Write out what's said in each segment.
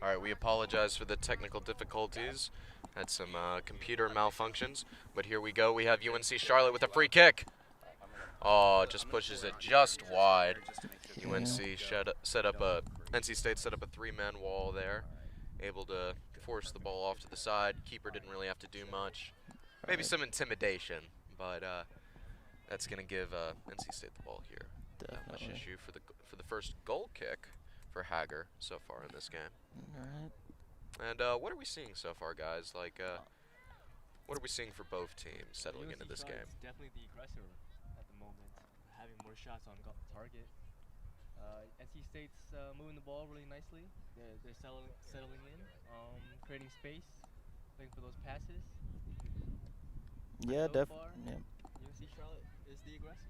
All right, we apologize for the technical difficulties. Had some computer malfunctions, but here we go. We have UNC Charlotte with a free kick. Oh, just pushes it just wide. UNC set up a NC State set up a three-man wall there, able to force the ball off to the side. Keeper didn't really have to do much. Maybe some intimidation, but that's gonna give NC State the ball here. Not much issue for the first goal kick for Hager so far in this game. All right. And what are we seeing so far, guys? Like, what are we seeing for both teams settling into this game? Definitely the aggressor at the moment, having more shots on target. NC State's moving the ball really nicely. They're settling in, creating space, looking for those passes. Yeah, so far, yeah. UNC Charlotte is the aggressor.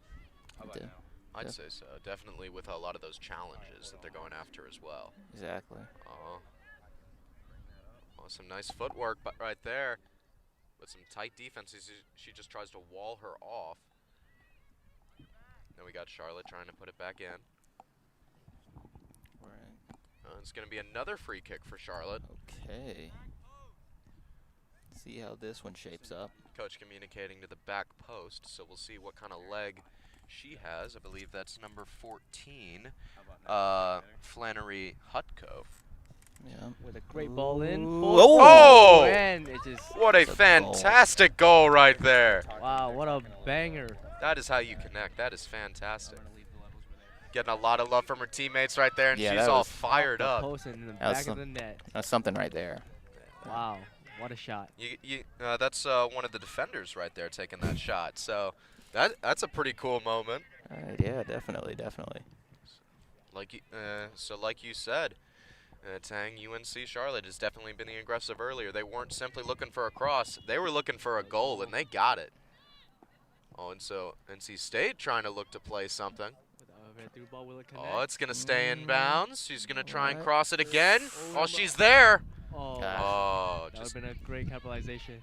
How about now? I'd say so. Definitely with a lot of those challenges that they're going after as well. Exactly. Oh, some nice footwork right there. With some tight defense, she just tries to wall her off. Then we got Charlotte trying to put it back in. Right. It's going to be another free kick for Charlotte. Okay. See how this one shapes up. Coach communicating to the back post, so we'll see what kind of leg she has. I believe that's number 14, Flannery Hutko. Yeah. With a great ball in. Oh! And it just. What a fantastic goal right there. Wow, what a banger. That is how you connect. That is fantastic. Getting a lot of love from her teammates right there, and Yeah, she's all fired The up. post and in the back of the net. That's something right there. Wow, what a shot. That's one of the defenders right there taking that shot. So that's a pretty cool moment. Yeah, definitely. Like you said, Tang, UNC Charlotte has definitely been the aggressive earlier. They weren't simply looking for a cross. They were looking for a goal, and they got it. Oh, and so NC State trying to look to play something. Oh, it's going to stay in bounds. She's going to try and cross it again. Oh, she's there. Oh, that would have been a great capitalization.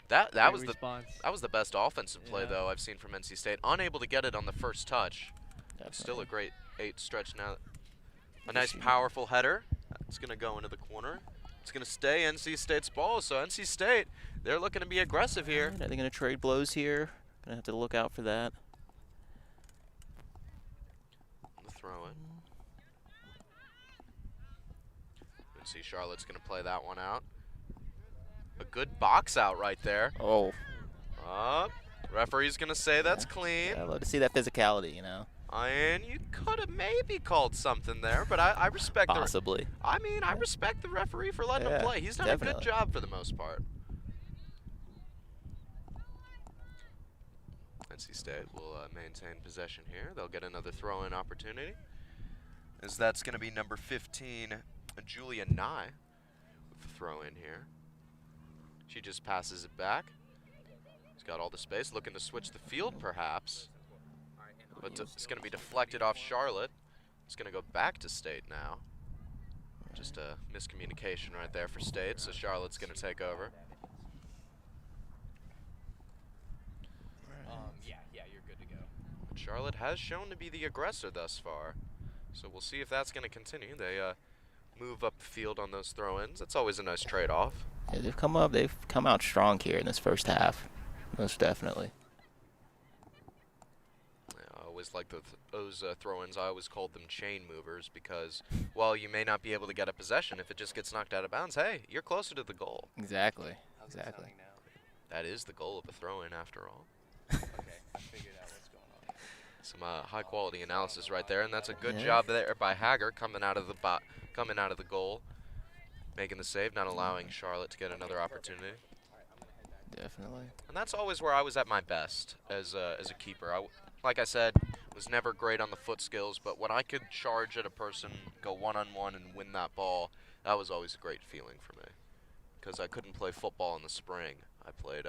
That was response. the best offensive play though I've seen from NC State. Unable to get it on the first touch. Still a great 8 stretch now. A nice powerful header. It's going to go into the corner. It's going to stay NC State's ball. So NC State, they're looking to be aggressive here. Are they going to trade blows here? Going to have to look out for that. The throw in. NC Charlotte's going to play that one out. A good box out right there. Oh. Referee's going to say that's clean. Yeah, I love to see that physicality, you know. And you could have maybe called something there, but I respect Possibly. I respect the referee for letting him play. He's done a good job for the most part. NC State will maintain possession here. They'll get another throw-in opportunity, as that's going to be number 15, Julia Nye, with the throw-in here. She just passes it back. She's got all the space, looking to switch the field perhaps. But it's going to be deflected off Charlotte. It's going to go back to State now. Just a miscommunication right there for State, so Charlotte's going to take over. Yeah, you're good to go. But Charlotte has shown to be the aggressor thus far, so we'll see if that's going to continue. They move up the field on those throw-ins. That's always a nice trade-off. Yeah, they've come out strong here in this first half, most definitely. I always like those throw-ins. I always called them chain movers because, while you may not be able to get a possession, if it just gets knocked out of bounds, hey, you're closer to the goal. Exactly. How's it sounding now? That is the goal of a throw-in, after all. Okay, I figured out what's going on. Some high-quality analysis right there, and that's a good job there by Hager coming out of the goal, making the save, not allowing Charlotte to get another opportunity. Definitely. And that's always where I was at my best as a keeper. Like I said, was never great on the foot skills, but when I could charge at a person, go one-on-one and win that ball, that was always a great feeling for me. Because I couldn't play football in the spring. I played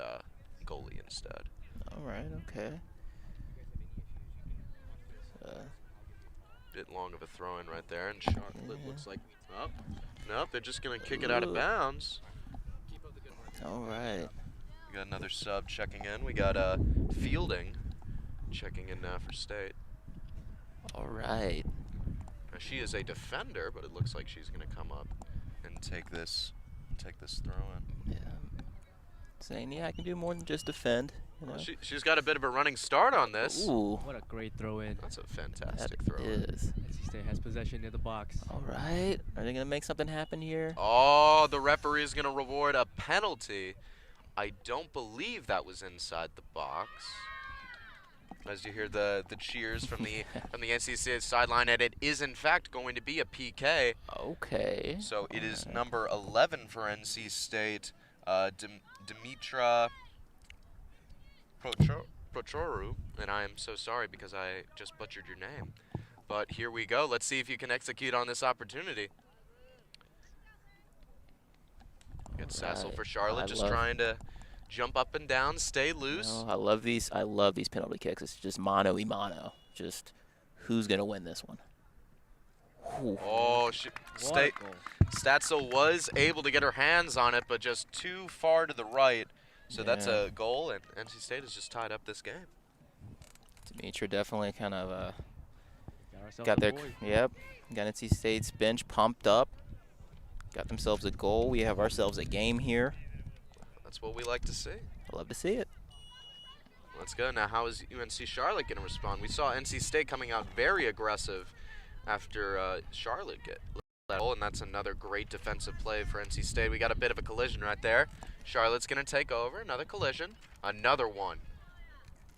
goalie instead. All right, okay. Bit long of a throw-in right there, and Charlotte looks like, nope, they're just going to kick it out of bounds. All right. We got another sub checking in. We got Fielding checking in now for State. All right. Now, she is a defender, but it looks like she's going to come up and take this throw in. Yeah. Saying, yeah, I can do more than just defend. You know? Well, she's got a bit of a running start on this. Ooh. What a great throw in. That's a That fantastic throw in. is. NC State has possession near the box. All right. Are they going to make something happen here? Oh, the referee is going to reward a penalty. I don't believe that was inside the box. As you hear the cheers from the NC State sideline, and it is in fact going to be a PK. Okay. So it is number 11 for NC State, Dimitra Prochoru, and I am so sorry because I just butchered your name. But here we go. Let's see if you can execute on this opportunity. Good Sassel for Charlotte, just trying to jump up and down, stay loose. No, I love these penalty kicks. It's just mano y mano. Just who's gonna win this one? Ooh. Oh, What a goal. Statzel was able to get her hands on it, but just too far to the right. So that's Yeah. a goal, and NC State has just tied up this game. Dimitra definitely kind of ourselves got a their boy. got NC State's bench pumped up. Got themselves a goal. We have ourselves a game here. That's what we like to see. I love to see it. Let's go. Now, how is UNC Charlotte going to respond? We saw NC State coming out very aggressive after Charlotte get that goal, and that's another great defensive play for NC State. We got a bit of a collision right there. Charlotte's going to take over. Another collision. Another one.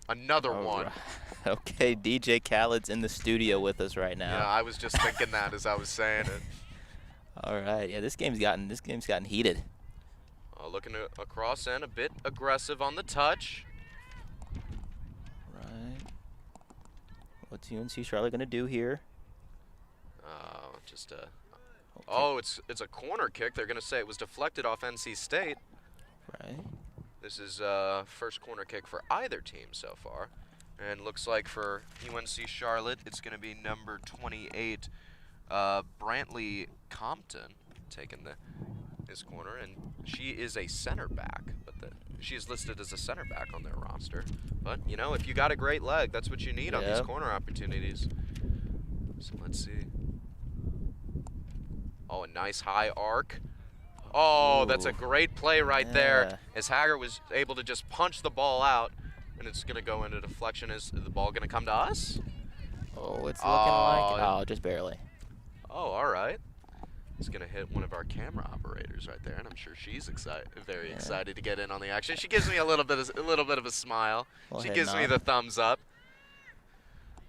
Another All one. right. Okay, DJ Khaled's in the studio with us right now. Yeah, I was just thinking that as I was saying it. All right. Yeah, this game's gotten heated. Looking across and a bit aggressive on the touch. Right. What's UNC Charlotte gonna do here? Just a. Okay. Oh, it's a corner kick. They're gonna say it was deflected off NC State. Right. This is first corner kick for either team so far, and looks like for UNC Charlotte, it's gonna be number 28, Brantley Compton, taking his corner, and she is a center back, but she is listed as a center back on their roster. But you know, if you got a great leg, that's what you need on these corner opportunities. So let's see. Oh, a nice high arc. Oh, that's a great play right there. As Hager was able to just punch the ball out, and it's gonna go into deflection. Is the ball gonna come to us? Oh, it's looking like just barely. Oh, all right. It's gonna hit one of our camera operators right there, and I'm sure she's very excited to get in on the action. She gives me a little bit of a smile. She gives me the thumbs up.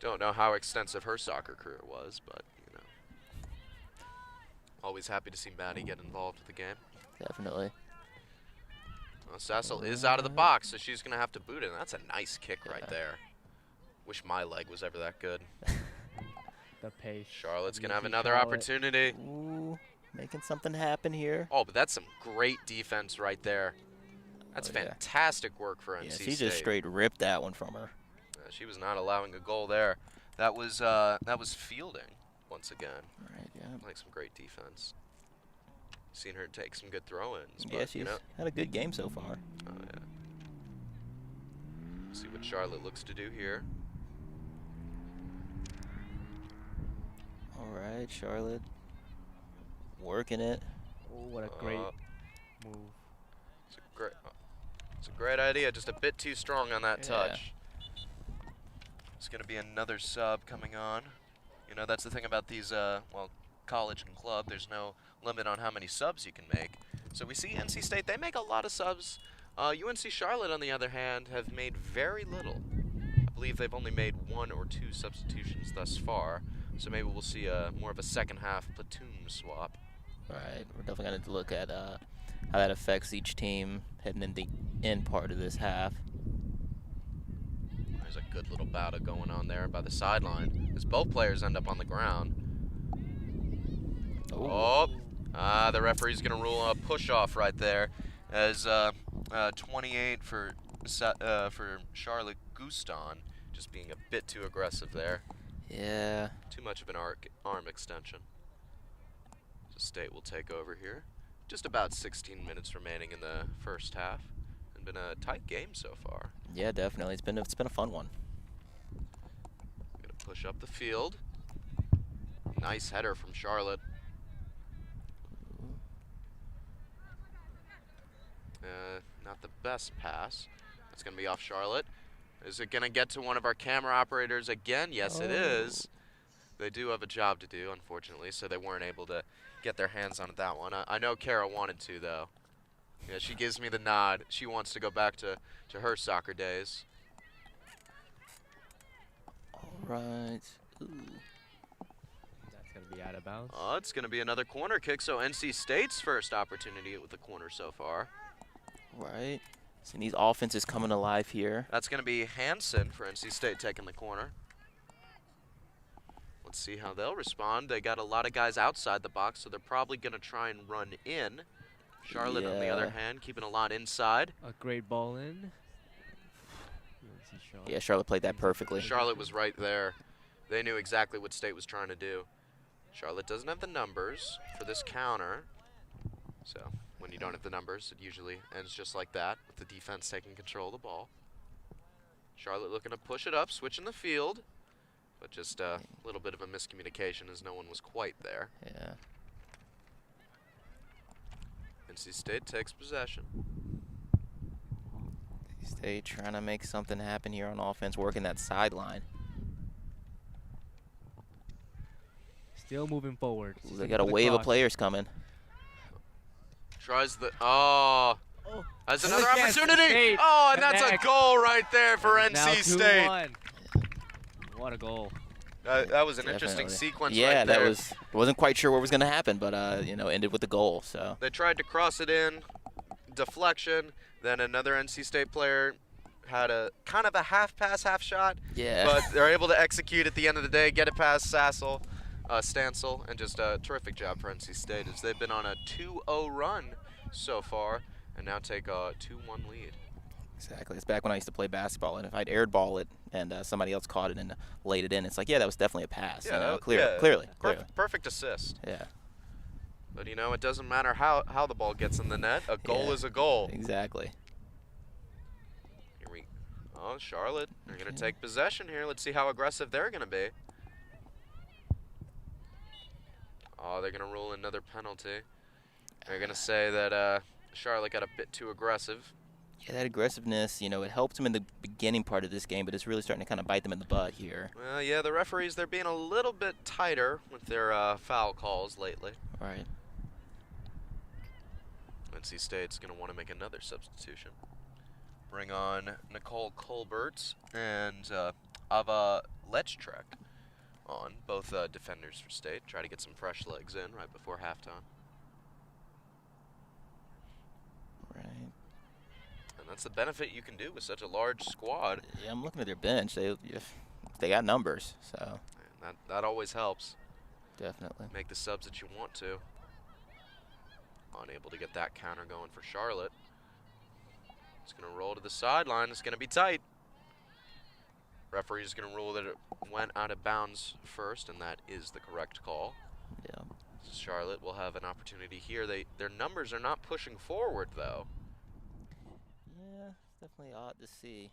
Don't know how extensive her soccer career was, but you know, always happy to see Maddie get involved with the game. Definitely. Well, Sassel is out of the box, so she's gonna have to boot it. And that's a nice kick right there. Wish my leg was ever that good. The pace. Charlotte's gonna have another opportunity. Ooh, making something happen here. Oh, but that's some great defense right there. That's fantastic work for NC State. She just straight ripped that one from her. She was not allowing a goal there. That was fielding once again. Right, yeah. Like some great defense. Seen her take some good throw-ins. Yeah, but, she's you know, had a good game so far. Oh yeah. See what Charlotte looks to do here. All right, Charlotte. Working it. Oh, what a great move. It's a great idea, just a bit too strong on that touch. It's going to be another sub coming on. You know, that's the thing about these, well, college and club. There's no limit on how many subs you can make. So we see NC State, they make a lot of subs. UNC Charlotte, on the other hand, have made very little. I believe they've only made 1 or 2 substitutions thus far. So maybe we'll see more of a second half platoon swap. Right, we're definitely going to look at how that affects each team heading in the end part of this half. There's a good little battle going on there by the sideline as both players end up on the ground. Ooh. Oh, the referee's going to rule a push-off right there as 28 for Charlotte Guston, just being a bit too aggressive there. Yeah. Too much of an arm extension. So State will take over here. Just about 16 minutes remaining in the first half. And been a tight game so far. Yeah, definitely. It's been a fun one. Gonna push up the field. Nice header from Charlotte. Not the best pass. That's going to be off Charlotte. Is it going to get to one of our camera operators again? Yes, it is. They do have a job to do, unfortunately, so they weren't able to get their hands on that one. I know Kara wanted to, though. Yeah, she gives me the nod. She wants to go back to her soccer days. All right. Ooh. That's going to be out of bounds. Oh, it's going to be another corner kick, so NC State's first opportunity with the corner so far. Right. Seeing these offenses coming alive here. That's going to be Hansen for NC State taking the corner. Let's see how they'll respond. They got a lot of guys outside the box, so they're probably going to try and run in. Charlotte, on the other hand, keeping a lot inside. A great ball in. Yeah, Charlotte played that perfectly. Charlotte was right there. They knew exactly what State was trying to do. Charlotte doesn't have the numbers for this counter. So when you don't have the numbers, it usually ends just like that, with the defense taking control of the ball. Charlotte looking to push it up, switching the field. But just a little bit of a miscommunication as no one was quite there. Yeah. NC State takes possession. State trying to make something happen here on offense, working that sideline. Still moving forward. Ooh, they got a wave of players coming. Tries the, oh. Has another Yes, opportunity. State. Oh, and that's a Connect. goal right there for And now NC State. 2-1. What a goal. That was an interesting Definitely. sequence Yeah, right there. that was. Wasn't quite sure what was going to happen, but you know, ended with the goal. So. They tried to cross it in, deflection. Then another NC State player had a kind of a half pass, half shot. Yeah. But they're able to execute at the end of the day, get it past Stansel, and just a terrific job for NC State as they've been on a 2-0 run so far, and now take a 2-1 lead. Exactly. It's back when I used to play basketball, and if I'd airball it and somebody else caught it and laid it in, it's like, yeah, that was definitely a pass. Yeah, you know, that- clearly. Perfect assist. Yeah. But, you know, it doesn't matter how the ball gets in the net. A goal is a goal. Exactly. Here we Oh, Charlotte. They're going to take possession here. Let's see how aggressive they're going to be. Oh, they're going to rule another penalty. They're going to say that Charlotte got a bit too aggressive. Yeah, that aggressiveness, you know, it helped them in the beginning part of this game, but it's really starting to kind of bite them in the butt here. Well, yeah, the referees, they're being a little bit tighter with their foul calls lately. Right. NC State's going to want to make another substitution. Bring on Nicole Colbert and Ava Lechtrek on, both defenders for State. Try to get some fresh legs in right before halftime. Right. And that's the benefit you can do with such a large squad. Yeah, I'm looking at their bench. They got numbers, so. And that always helps. Definitely. Make the subs that you want to. Unable to get that counter going for Charlotte. It's going to roll to the sideline. It's going to be tight. Referee's going to rule that it went out of bounds first, and that is the correct call. Yeah. Charlotte will have an opportunity here. Their numbers are not pushing forward, though. Yeah, it's definitely odd to see.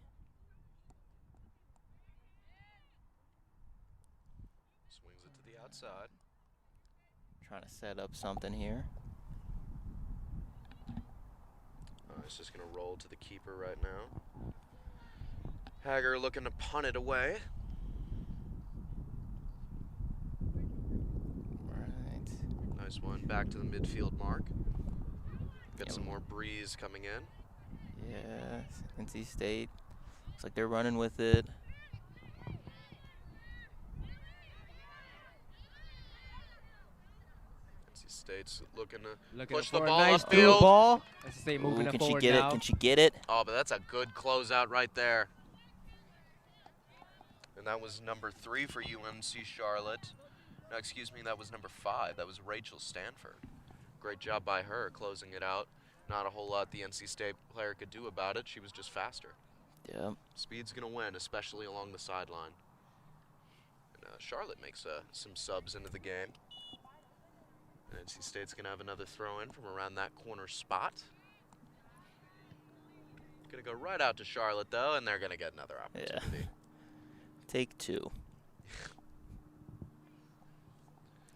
Swings it to the outside. Trying to set up something here. It's just going to roll to the keeper right now. Hager looking to punt it away. Right. Nice one. Back to the midfield mark. Got some more breeze coming in. Yeah, NC State. Looks like they're running with it. NC State's looking to Looking push the for a ball nice upfield. through ball. NC State Ooh, moving it can she forward get now. it? Can she get it? Oh, but that's a good closeout right there. And that was number 3 for UMC Charlotte. No, excuse me, that was number 5. That was Rachel Stanford. Great job by her closing it out. Not a whole lot the NC State player could do about it. She was just faster. Yep. Speed's going to win, especially along the sideline. And Charlotte makes some subs into the game. And NC State's going to have another throw in from around that corner spot. Going to go right out to Charlotte, though, and they're going to get another opportunity. Take 2.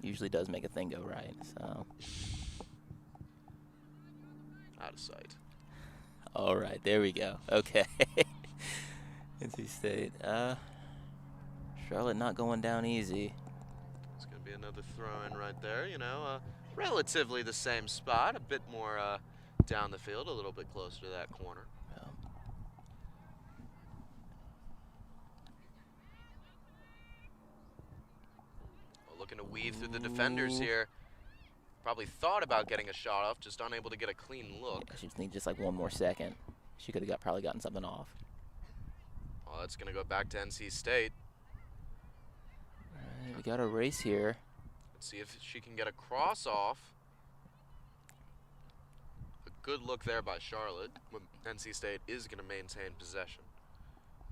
Usually does make a thing go right, so. Out of sight. All right, there we go. Okay. NC State. Charlotte not going down easy. It's going to be another throw-in right there. You know, relatively the same spot, a bit more down the field, a little bit closer to that corner. Well, looking to weave through the defenders here. Probably thought about getting a shot off, just unable to get a clean look. Yeah, she just needs just like one more second. She could have probably gotten something off. Well, that's going to go back to NC State. All right, we got a race here. Let's see if she can get a cross off. A good look there by Charlotte. NC State is going to maintain possession.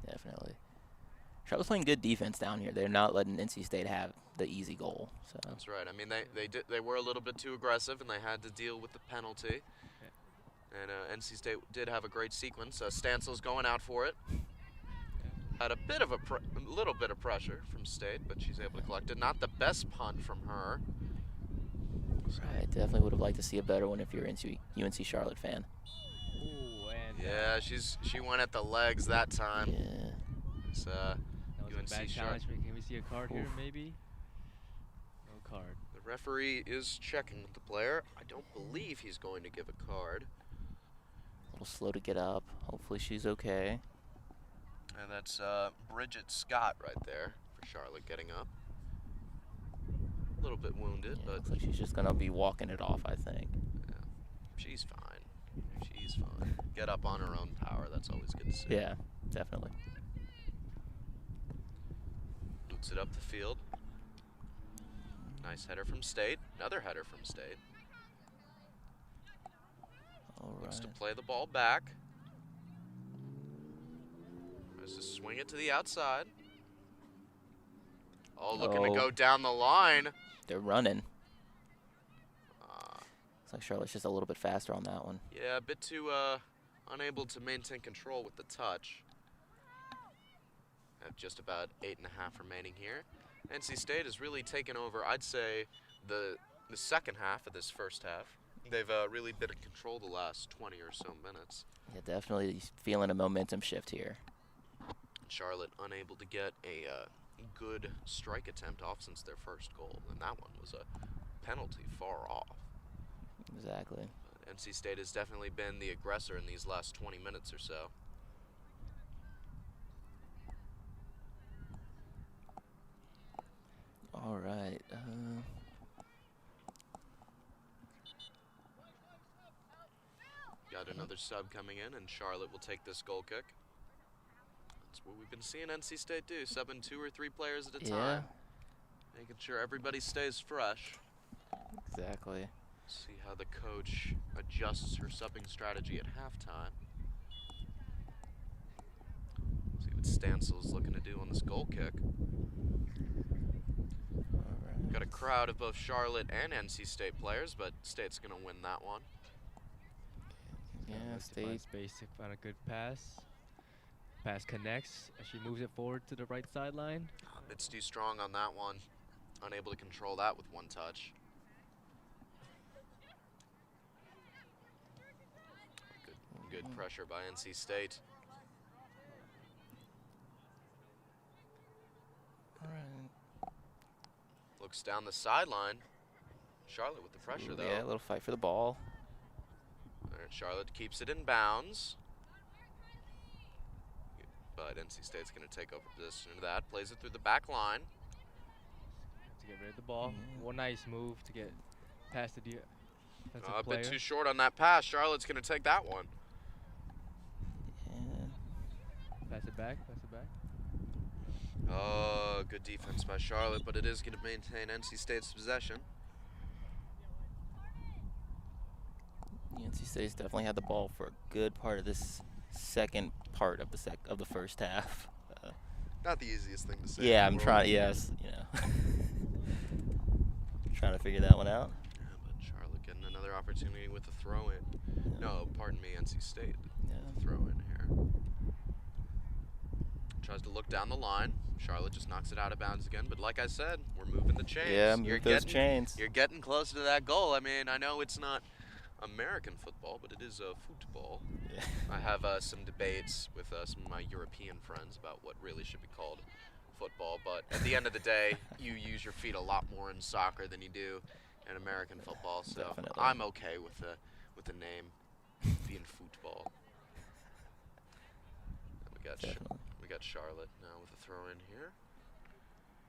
Definitely. Charlotte's playing good defense down here. They're not letting NC State have the easy goal. So That's right. I mean, they were a little bit too aggressive, and they had to deal with the penalty. And NC State did have a great sequence. Stansel's going out for it. Had a bit of a little bit of pressure from State, but she's able to collect it. Not the best punt from her. right, definitely would have liked to see a better one if you're a UNC Charlotte fan. Ooh, and Yeah, she went at the legs that time. Yeah. It's, that was UNC a bad Charlotte. challenge. Can we see a card here, Oof. maybe? No card. The referee is checking with the player. I don't believe he's going to give a card. A little slow to get up. Hopefully she's okay. And that's Bridget Scott right there for Charlotte getting up. A little bit wounded, Yeah, but looks like she's just gonna be walking it off, I think. yeah, she's fine. She's fine. Get up on her own power. That's always good to see. Yeah, definitely. Boots it up the field. Nice header from State. Another header from State. All Looks to right. play the ball back. Tries to swing it to the outside. Oh, looking to Oh. go down the line. They're running. Uh, Looks like Charlotte's just a little bit faster on that one. yeah, a bit too unable to maintain control with the touch. Have just about 8.5 remaining here. NC State has really taken over, I'd say, the second half of this first half. They've really been in control the last 20 or so minutes. Yeah, definitely feeling a momentum shift here. Charlotte unable to get a good strike attempt off since their first goal, and that one was a penalty far off. Exactly. NC State has definitely been the aggressor in these last 20 minutes or so. All right. Got another sub coming in, and Charlotte will take this goal kick. That's what we've been seeing NC State do, subbing 2 or 3 players at a Yeah. time. Making sure everybody stays fresh. Exactly. See how the coach adjusts her subbing strategy at halftime. See what Stansel's looking to do on this goal kick. All right. Got a crowd of both Charlotte and NC State players, but State's going to win that one. Yeah, Looks to find State. space to find a good pass. Pass connects as she moves it forward to the right sideline. It's too strong on that one. Unable to control that with one touch. Good pressure by NC State. All right. Looks down the sideline. Charlotte with the pressure, though. Yeah, a little fight for the ball. All right, Charlotte keeps it in bounds. But NC State's going to take over position of that. Plays it through the back line. To get rid of the ball. One nice move to get past the defensive A player. bit too short on that pass. Charlotte's going to take that one. Yeah. Pass it back. Pass it back. Oh, good defense by Charlotte, but it is going to maintain NC State's possession. NC State's definitely had the ball for a good part of this second part of the first half. Not the easiest thing to say. Yeah, in I'm the trying. world. Yes, you know, trying to figure that one out. Yeah, but Charlotte getting another opportunity with a throw-in. No, pardon me, NC State. Yeah. Throw-in here. Tries to look down the line. Charlotte just knocks it out of bounds again. But like I said, we're moving the chains. Yeah, move those chains. You're getting close to that goal. I mean, I know it's not American football, but it is football. Yeah. I have some debates with some of my European friends about what really should be called football, but at the end of the day, you use your feet a lot more in soccer than you do in American football, so Definitely. I'm okay with the name being football. Definitely. We got Charlotte now with a throw in here.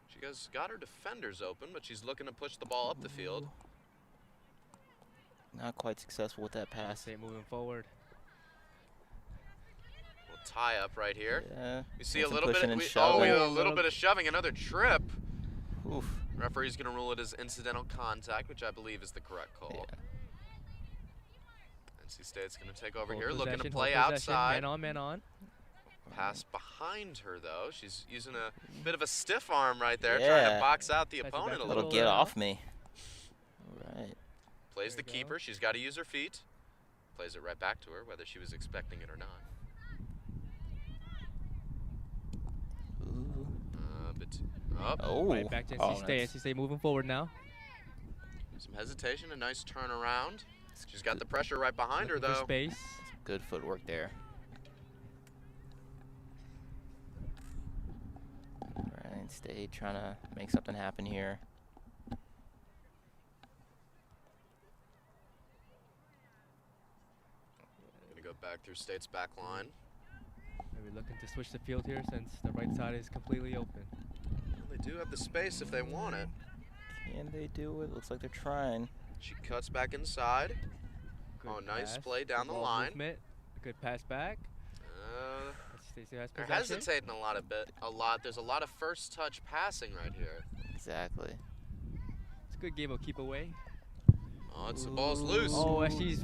She got her defenders open, but she's looking to push the ball up the field. Not quite successful with that pass. State moving forward. We'll tie up right here. Yeah. We see a some little bit. pushing and We shoving. have a little bit of shoving. Another trip. Oof. Referee's going to rule it as incidental contact, which I believe is the correct call. Yeah. NC State's going to take over Hold here, looking to possession, play hold possession, outside. Man on. Pass behind her, though. She's using a bit of a stiff arm right there, trying Yeah. to box out the Pass it opponent back a to little Little bit. get off me. All right. Plays the There we go. keeper. She's got to use her feet. Plays it right back to her, whether she was expecting it or not. Ooh. But up. Oh. Right back to NC Oh, State. that's- NC State moving forward now. Some hesitation, a nice turnaround. that's She's got good- the pressure right behind her, Looking for though. space. Good footwork there. All right, State trying to make something happen here. Gonna go back through State's back line. Maybe looking to switch the field here since the right side is completely open. Well, they do have the space if they want it. Can they do it? Looks like they're trying. She cuts back inside. Good Oh, nice pass, play down good the ball line. movement, a good pass back. NC State still has They're possession. hesitating a lot. There's a lot of first touch passing right here. Exactly. It's a good game of keep away. Oh, the ball's loose. Oh, and she's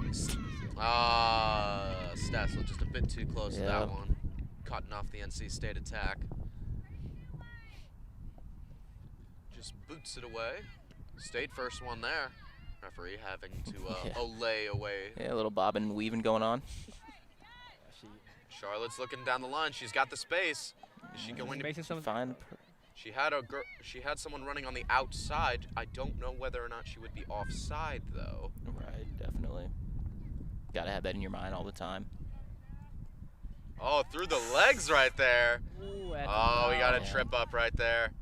Stassel just a bit too close to Yeah. that one. Cutting off the NC State attack. Just boots it away. State first one there. Referee having to Yeah. olay away. Yeah, a little bobbing and weaving going on. she Charlotte's looking down the line. She's got the space. Is she going to? making some. Find. She had someone running on the outside. I don't know whether or not she would be offside though. Right, definitely. Got to have that in your mind all the time. Oh, through the legs right there. Ooh, at the Oh, we got a Yeah. trip up right there.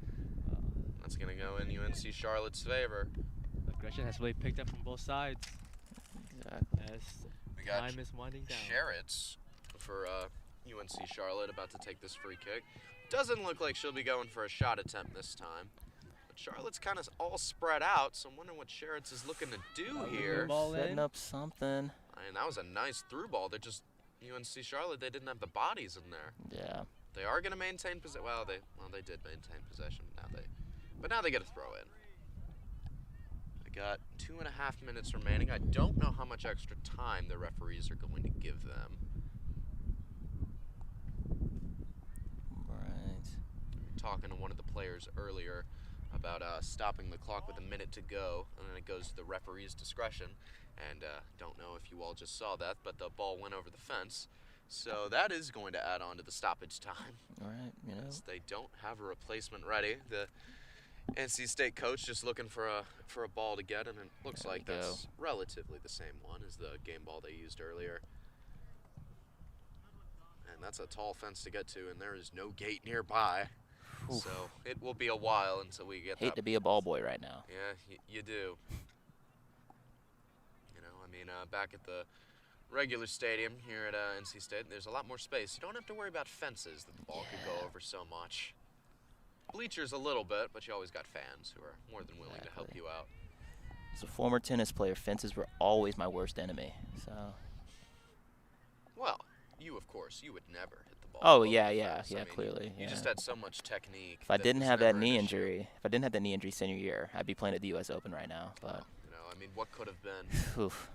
That's gonna go in UNC Charlotte's favor. Aggression has really picked up from both sides Exactly. as We got time is winding down. Sherritts for UNC Charlotte about to take this free kick. Doesn't look like she'll be going for a shot attempt this time. But Charlotte's kind of all spread out, so I'm wondering what Sherritts is looking to do here. Ball Setting in. up something. I mean, that was a nice through ball. They're just UNC Charlotte. They didn't have the bodies in there. Yeah. They are going to maintain possession. Well, they did maintain possession. But now they get a throw in. They got 2.5 minutes remaining. I don't know how much extra time the referees are going to give them. Right. Talking to one of the players earlier about stopping the clock with a minute to go, and then it goes to the referee's discretion. And don't know if you all just saw that, but the ball went over the fence. So that is going to add on to the stoppage time. All right. You know. As they don't have a replacement ready. The NC State coach just looking for a ball to get, and it looks There like we go. that's relatively the same one as the game ball they used earlier. And that's a tall fence to get to, and there is no gate nearby. Oof. So it will be a while until we get Hate that. to be a ball boy right now. Yeah, you do. You know, I mean, back at the regular stadium here at NC State, there's a lot more space. You don't have to worry about fences that the ball could go Yeah. over so much. Bleachers a little bit, but you always got fans who are more than willing to help Exactly. you out. As a former tennis player, fences were always my worst enemy. So. Well, you, of course, you would never hit the ball. Oh over yeah, the yeah, fence. I yeah. mean, Clearly. You Yeah. just had so much technique. If I that didn't was have that never an knee issue. injury, if I didn't have that knee injury senior year, I'd be playing at the U.S. Open right now. But. You know, I mean, what could have been? Oof.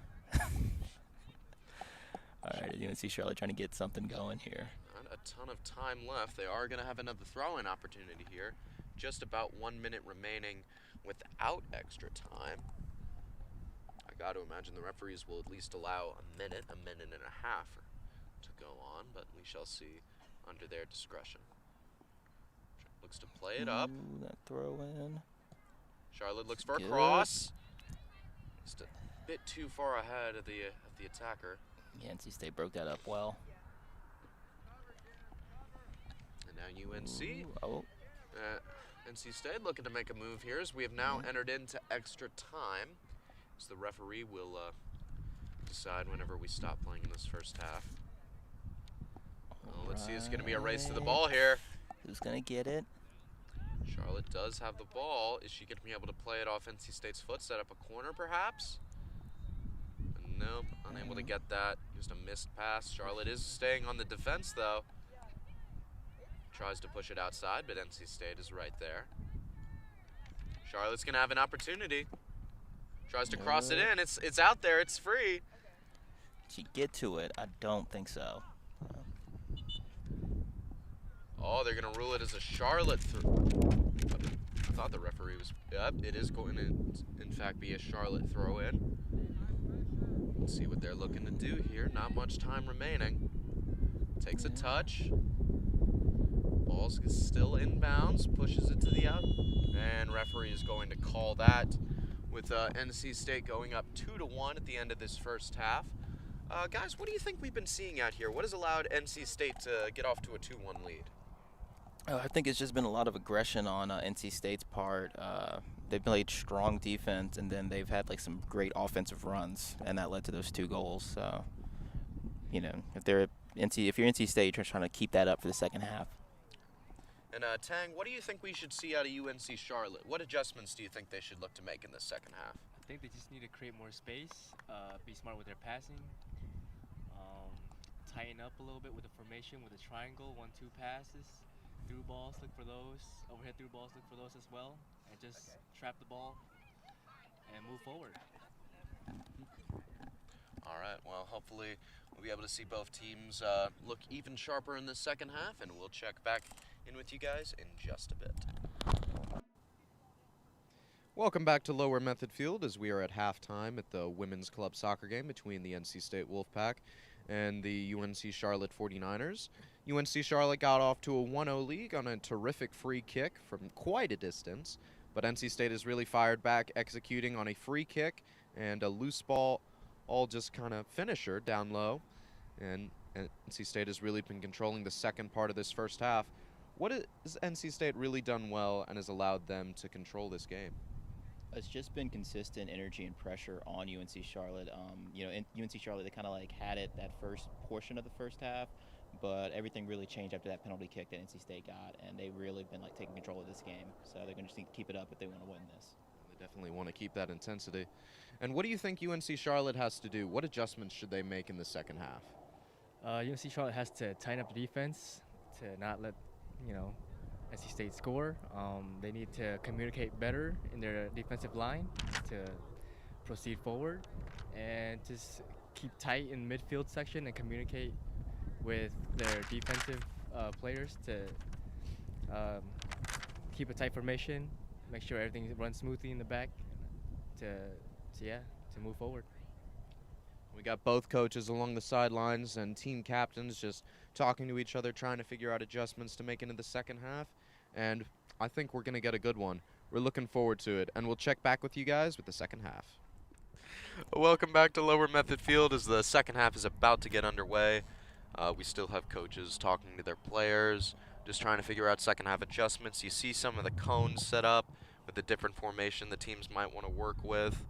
All right, UNC Charlotte trying to get something going here. Not a ton of time left. They are going to have another throw-in opportunity here. Just about 1 minute remaining without extra time. I got to imagine the referees will at least allow a minute and a half to go on, but we shall see under their discretion. Looks to play it up. Ooh, that throw in. Charlotte looks for a Good. cross. bit too far ahead of the attacker. Yeah, NC State broke that up well. And now UNC. Ooh, oh, NC State looking to make a move here as we have now entered into extra time. As the referee will decide whenever we stop playing in this first half. Well, let's see, it's going to be a race to the ball here. who's gonna get it? Charlotte does have the ball. Is she going to be able to play it off NC State's foot, set up a corner perhaps? Nope, unable to get that. Just a missed pass. Charlotte is staying on the defense though. Tries to push it outside, but NC State is right there. Charlotte's going to have an opportunity. Tries to cross it in. It's out there. It's free. Did she get to it? I don't think so. Oh, they're going to rule it as a Charlotte I thought the referee was... Yep, it is going to, in fact, be a Charlotte throw-in. Let's see what they're looking to do here. Not much time remaining. Takes a touch. Ball's still inbounds. Pushes it to the out. And referee is going to call that with NC State going up 2-1 at the end of this first half. Guys, what do you think we've been seeing out here? What has allowed NC State to get off to a 2-1 lead? I think it's just been a lot of aggression on NC State's part. They played strong defense, and then they've had like some great offensive runs, and that led to those 2 goals. So, you know, if you're NC State, you're trying to keep that up for the second half. And Tang, what do you think we should see out of UNC Charlotte? What adjustments do you think they should look to make in this second half? I think they just need to create more space, be smart with their passing, tighten up a little bit with the formation with a triangle, 1-2 passes, through balls, look for those, overhead through balls, look for those as well, and just trap the ball and move forward. All right, well, hopefully we'll be able to see both teams look even sharper in the second half, and we'll check back in with you guys in just a bit. Welcome back to Lower Method Field as we are at halftime at the women's club soccer game between the NC State Wolfpack and the UNC Charlotte 49ers. UNC Charlotte got off to a 1-0 lead on a terrific free kick from quite a distance, but NC State has really fired back, executing on a free kick and a loose ball, all just kind of finisher down low, and NC State has really been controlling the second part of this first half. What has NC State really done well and has allowed them to control this game? It's just been consistent energy and pressure on UNC Charlotte. In UNC Charlotte, they kind of like had it that first portion of the first half, but everything really changed after that penalty kick that NC State got, and they've really been like taking control of this game. So they're going to just need to keep it up if they want to win this. They definitely want to keep that intensity. And what do you think UNC Charlotte has to do? What adjustments should they make in the second half? UNC Charlotte has to tighten up the defense to not let, NC State score. They need to communicate better in their defensive line to proceed forward, and just keep tight in midfield section and communicate with their defensive players to keep a tight formation, make sure everything runs smoothly in the back to move forward. We got both coaches along the sidelines and team captains just talking to each other, trying to figure out adjustments to make into the second half. And I think we're going to get a good one. We're looking forward to it. And we'll check back with you guys with the second half. Welcome back to Lower Method Field as the second half is about to get underway. We still have coaches talking to their players, just trying to figure out second half adjustments. You see some of the cones set up with the different formation the teams might want to work with.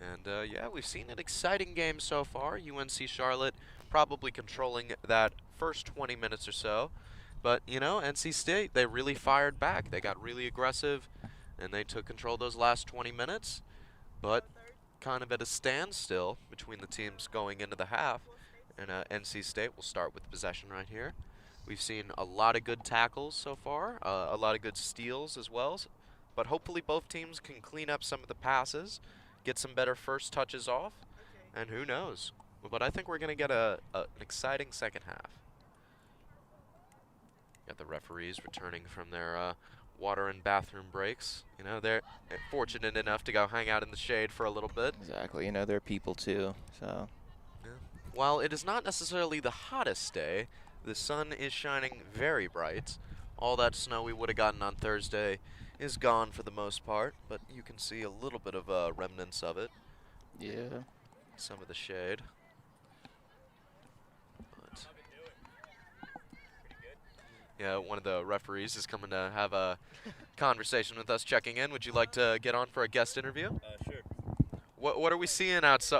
And yeah, we've seen an exciting game so far. UNC Charlotte probably controlling that first 20 minutes or so. But, NC State, they really fired back. They got really aggressive, and they took control those last 20 minutes. But kind of at a standstill between the teams going into the half. And NC State will start with possession right here. We've seen a lot of good tackles so far, a lot of good steals as well. But hopefully both teams can clean up some of the passes, get some better first touches off, and who knows. But I think we're going to get an exciting second half. Got the referees returning from their water and bathroom breaks. They're fortunate enough to go hang out in the shade for a little bit. Exactly. They're people too. So. Yeah. While it is not necessarily the hottest day, the sun is shining very bright. All that snow we would have gotten on Thursday is gone for the most part, but you can see a little bit of remnants of it. Yeah. some of the shade. But yeah, one of the referees is coming to have a conversation with us, checking in. Would you like to get on for a guest interview? Sure. What are we seeing out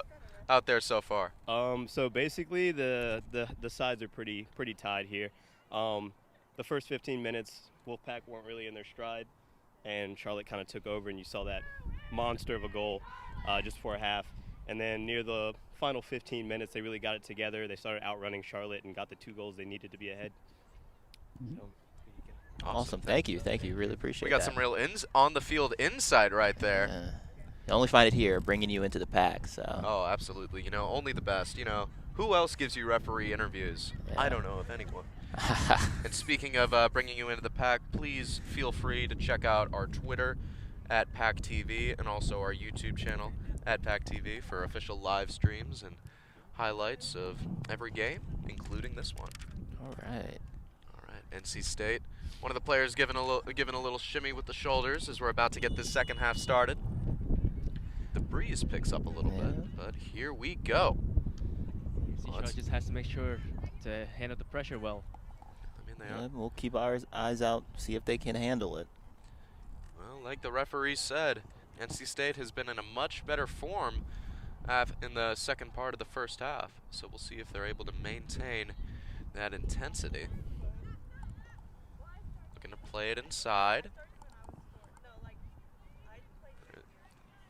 there so far? So basically, the sides are pretty tied here. The first 15 minutes, Wolfpack weren't really in their stride, and Charlotte kind of took over, and you saw that monster of a goal just before half. And then near the final 15 minutes, they really got it together. They started outrunning Charlotte and got the 2 goals they needed to be ahead. So, Awesome. Thank you. Really appreciate We that. got some real on the field insight right there. You only find it here, bringing you into the pack. So. Oh, absolutely. You know, only the best. You know, who else gives you referee interviews? Yeah. I don't know of anyone. And speaking of bringing you into the pack, please feel free to check out our Twitter at PackTV and also our YouTube channel at PackTV for official live streams and highlights of every game, including this one. All right. All right, NC State. One of the players giving a little shimmy with the shoulders as we're about to get this second half started. The breeze picks up a little bit, but here we go. Charlotte just has to make sure to handle the pressure well. I mean, Yeah, we'll keep our eyes out, see if they can handle it. Well, like the referee said, NC State has been in a much better form in the second part of the first half. So we'll see if they're able to maintain that intensity. Looking to play it inside.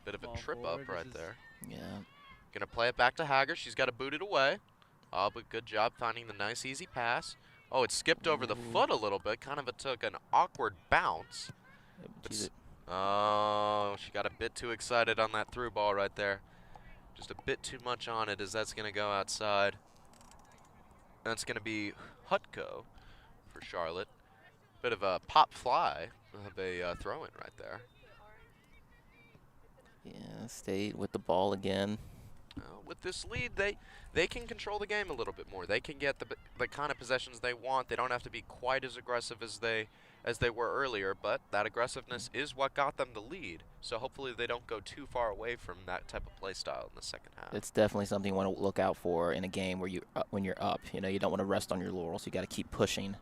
Bit of a Ball trip forward, up right this is- there. Yeah. Gonna play it back to Hager. She's got to boot it away. Oh, but good job finding the nice, easy pass. Oh, it skipped over the foot a little bit. Kind of took an awkward bounce. Oh, she got a bit too excited on that through ball right there. Just a bit too much on it as that's going to go outside. That's going to be Hutko for Charlotte. Bit of a pop fly of a throw-in right there. Yeah, State with the ball again. With this lead, they can control the game a little bit more. They can get the kind of possessions they want. They don't have to be quite as aggressive as they were earlier, but that aggressiveness is what got them the lead. So hopefully they don't go too far away from that type of play style in the second half. It's definitely something you want to look out for in a game where when you're up. You know, you don't want to rest on your laurels. You got to keep pushing.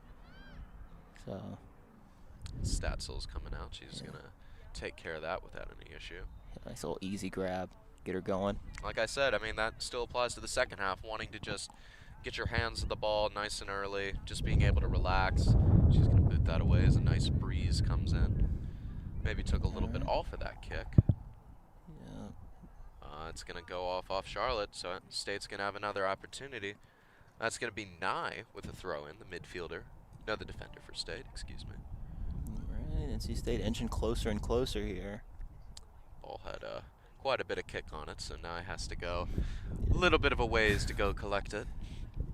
So. Statsel's coming out. She's gonna take care of that without any issue. Nice little easy grab. Get her going. Like I said, I mean, that still applies to the second half, wanting to just get your hands on the ball nice and early, just being able to relax. She's going to boot that away as a nice breeze comes in. Maybe took a little bit off of that kick. Yeah. It's going to go off Charlotte, so State's going to have another opportunity. That's going to be Nye with a throw-in, the midfielder. No, the defender for State, excuse me. All right, NC State inching closer and closer here. Ball had quite a bit of kick on it, so Nye has to go a little bit of a ways to go collect it.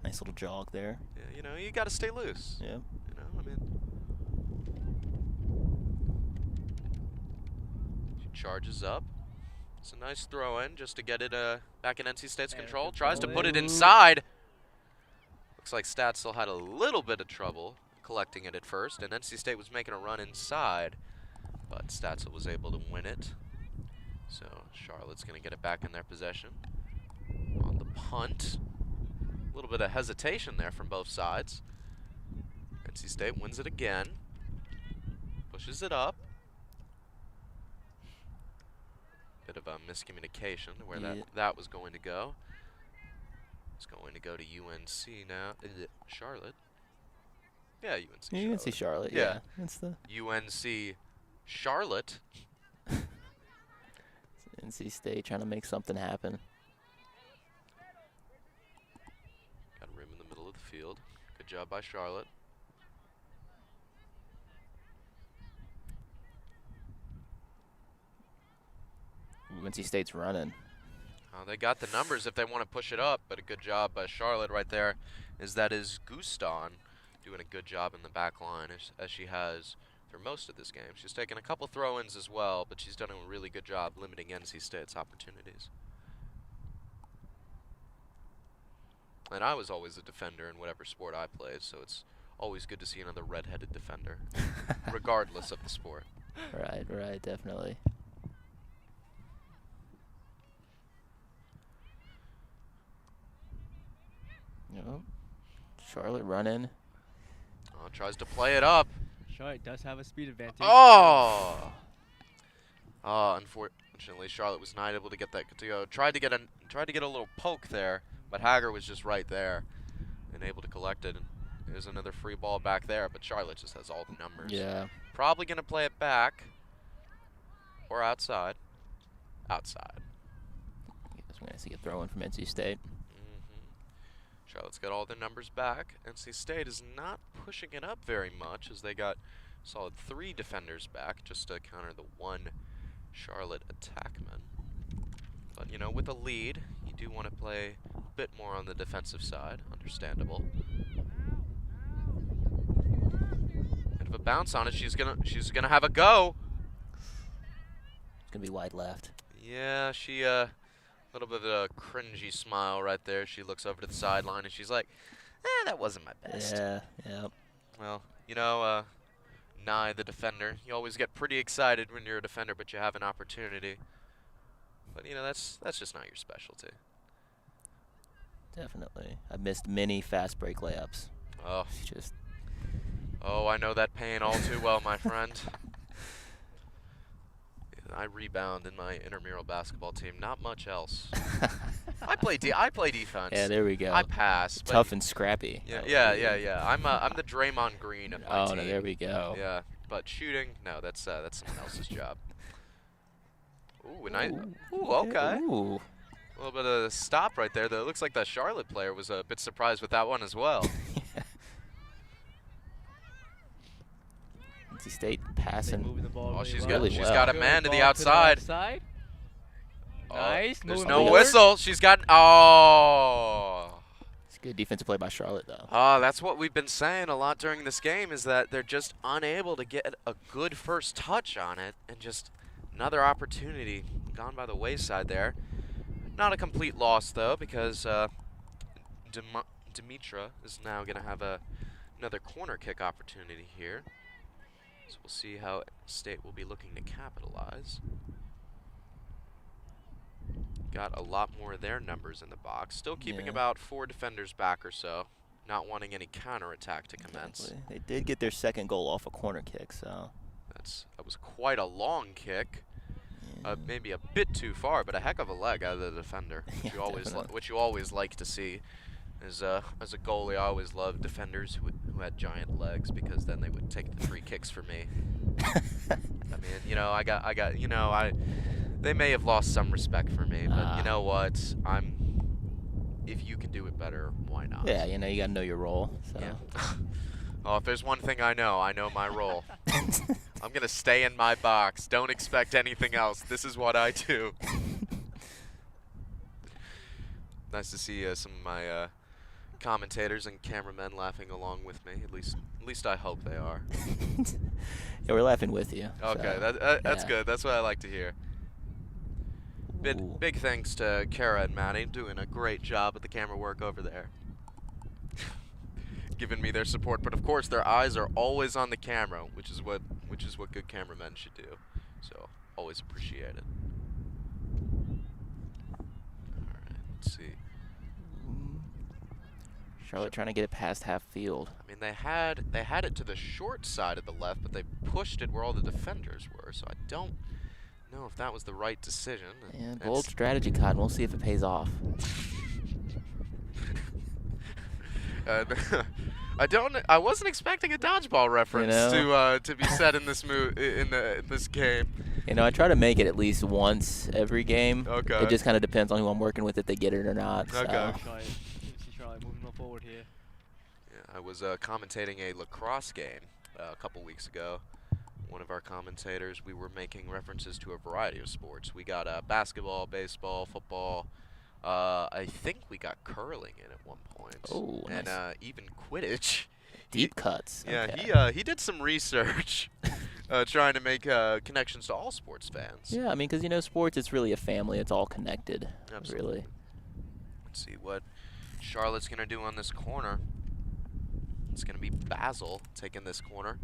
Nice little jog there. Yeah, you know, you got to stay loose. Yeah. You know, I mean, she charges up. It's a nice throw-in just to get it back in NC State's control. Tries to put it inside. Looks like Statzel had a little bit of trouble collecting it at first, and NC State was making a run inside, but Statzel was able to win it. So Charlotte's going to get it back in their possession. On the punt. A little bit of hesitation there from both sides. NC State wins it again. Pushes it up. Bit of a miscommunication where that was going to go. It's going to go to UNC now. Charlotte. Yeah, UNC Charlotte. UNC Charlotte, yeah. That's the UNC Charlotte. NC State trying to make something happen. Got room in the middle of the field. Good job by Charlotte. NC State's running. They got the numbers if they want to push it up, but a good job by Charlotte right there. That is Guston doing a good job in the back line as she has for most of this game. She's taken a couple throw-ins as well, but she's done a really good job limiting NC State's opportunities. And I was always a defender in whatever sport I played, so it's always good to see another red-headed defender, regardless of the sport. Right, definitely. Charlotte running. Oh, tries to play it up. Charlotte does have a speed advantage. Oh! Unfortunately, Charlotte was not able to get that to go. Tried to get a little poke there, but Hager was just right there and able to collect it. And there's another free ball back there, but Charlotte just has all the numbers. Yeah. Probably gonna play it back or outside. Outside. Guess we're gonna see a throw in from NC State. Charlotte's got all their numbers back. NC State is not pushing it up very much as they got solid 3 defenders back just to counter the 1 Charlotte attackman. But, you know, with a lead, you do want to play a bit more on the defensive side. Understandable. Bit of a bounce on it. She's gonna have a go. It's gonna be wide left. Yeah, she little bit of a cringy smile right there. She looks over to the sideline and she's like, that wasn't my best. Yeah. Yep. Well, you know, Nye, the defender, you always get pretty excited when you're a defender, but you have an opportunity. But, you know, that's just not your specialty. Definitely. I missed many fast break layups. Oh. Just. Oh, I know that pain all too well, my friend. I rebound in my intramural basketball team. Not much else. I play defense. Yeah, there we go. I pass. Tough and scrappy. Yeah. I'm the Draymond Green of my team. No, there we go. Yeah, but shooting, no, that's someone else's job. Ooh, nice. Ooh, okay. Ooh. A little bit of a stop right there. Though it looks like the Charlotte player was a bit surprised with that one as well. NC State passing. Moving the ball Oh, really she's well. got- she's got a man to the Ball outside. Oh, Nice. there's moving no forward. whistle. She's got. Oh. It's good defensive play by Charlotte, though. That's what we've been saying a lot during this game is that they're just unable to get a good first touch on it, and just another opportunity gone by the wayside there. Not a complete loss though, because Dimitra is now going to have another corner kick opportunity here. So we'll see how State will be looking to capitalize. Got a lot more of their numbers in the box. Still keeping about 4 defenders back or so. Not wanting any counterattack to commence. Exactly. They did get their second goal off a corner kick, so. That was quite a long kick. Maybe a bit too far, but a heck of a leg out of the defender, which, which you always like to see. As a goalie, I always loved defenders who had giant legs, because then they would take the free kicks for me. I mean, you know, they may have lost some respect for me, but you know what? If you can do it better, why not? Yeah, you know, you gotta know your role. So. Yeah. Oh, if there's one thing I know my role. I'm gonna stay in my box. Don't expect anything else. This is what I do. Nice to see some of my commentators and cameramen laughing along with me. At least I hope they are. Yeah, we're laughing with you. Okay, so, that's good. That's what I like to hear. Big thanks to Kara and Maddie, doing a great job with the camera work over there. Giving me their support, but of course their eyes are always on the camera, which is what good cameramen should do. So always appreciate it. All right, let's see. Charlotte trying to get it past half field. I mean, they had it to the short side of the left, but they pushed it where all the defenders were. So I don't know if that was the right decision. Yeah, bold strategy, Cotton. We'll see if it pays off. I wasn't expecting a dodgeball reference to be said in this this game. You know, I try to make it at least once every game. Okay. It just kind of depends on who I'm working with, if they get it or not. So. Okay. Charlotte moving on forward here. Yeah, I was commentating a lacrosse game a couple weeks ago. One of our commentators, we were making references to a variety of sports. We got basketball, baseball, football. I think we got curling in at one point. Oh, nice. And even Quidditch. Deep cuts. Yeah, okay. he did some research, trying to make connections to all sports fans. Yeah, I mean, because, you know, sports, it's really a family. It's all connected. Absolutely. Really. Let's see what Charlotte's going to do on this corner. It's going to be Basil taking this corner.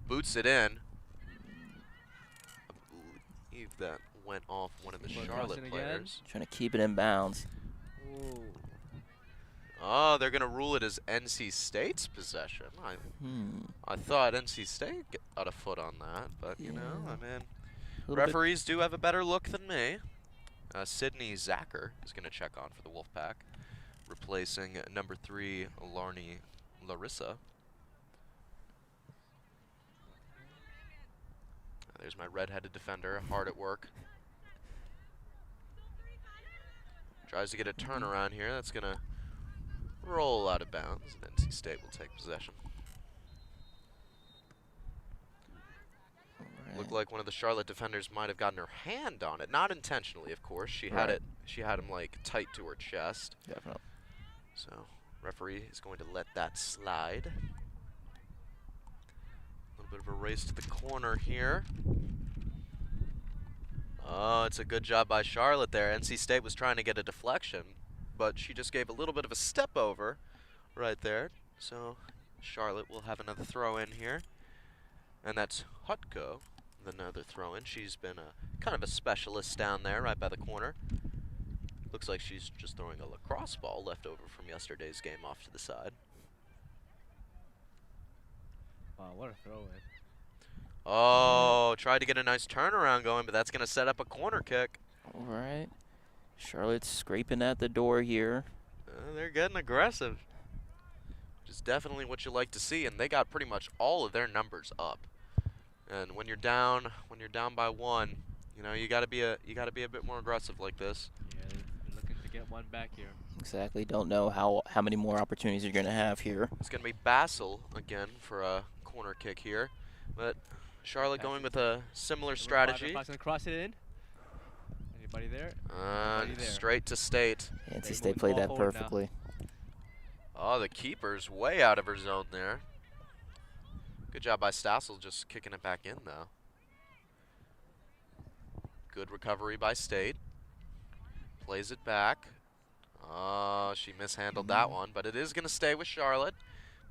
Boots it in. I believe that went off one of the Charlotte players. Trying to keep it in bounds. Ooh. Oh, they're going to rule it as NC State's possession. I thought NC State got a foot on that, but, you know, I mean, referees do have a better look than me. Sydney Zacher is going to check on for the Wolfpack, replacing number 3, Larissa. There's my red-headed defender, hard at work. Tries to get a turnaround here. That's going to roll out of bounds, and NC State will take possession. Looked like one of the Charlotte defenders might have gotten her hand on it, not intentionally, of course. She had it. She had him like tight to her chest. Definitely. So, referee is going to let that slide. A little bit of a race to the corner here. Oh, it's a good job by Charlotte there. NC State was trying to get a deflection, but she just gave a little bit of a step over right there. So Charlotte will have another throw in here. And that's Hutko, another throw in. She's been kind of a specialist down there right by the corner. Looks like she's just throwing a lacrosse ball left over from yesterday's game off to the side. Wow, what a throw in. Oh, tried to get a nice turnaround going, but that's going to set up a corner kick. All right. Charlotte's scraping at the door here. They're getting aggressive, which is definitely what you like to see, and they got pretty much all of their numbers up. And when you're down by 1, you know, you got to be a bit more aggressive like this. Yeah, they're looking to get one back here. Exactly. Don't know how many more opportunities you're going to have here. It's going to be Bassel again for a corner kick here, but Charlotte going with a similar strategy. Going to cross it in. Anybody there? Anybody there? Straight to State. NC State played that perfectly. Oh, the keeper's way out of her zone there. Good job by Stassel just kicking it back in, though. Good recovery by State. Plays it back. Oh, she mishandled that one, but it is going to stay with Charlotte.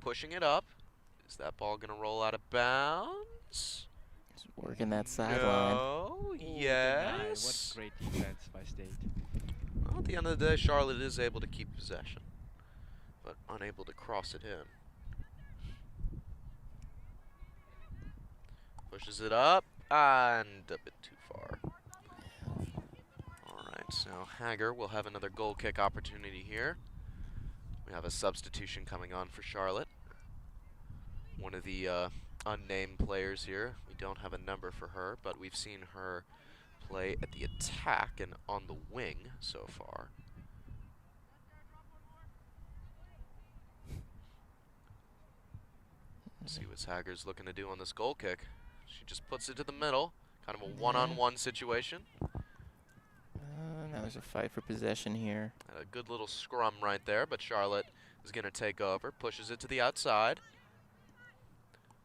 Pushing it up. Is that ball going to roll out of bounds? Just working that sideline. No, Denied. yes. What great defense by State. Well, at the end of the day, Charlotte is able to keep possession, but unable to cross it in. Pushes it up, and a bit too far. All right, so Hager will have another goal kick opportunity here. We have a substitution coming on for Charlotte. One of the unnamed players here. We don't have a number for her, but we've seen her play at the attack and on the wing so far. Let's see what Hager's looking to do on this goal kick. She just puts it to the middle, kind of a one-on-one situation. Now there's a fight for possession here. A good little scrum right there, but Charlotte is going to take over, pushes it to the outside.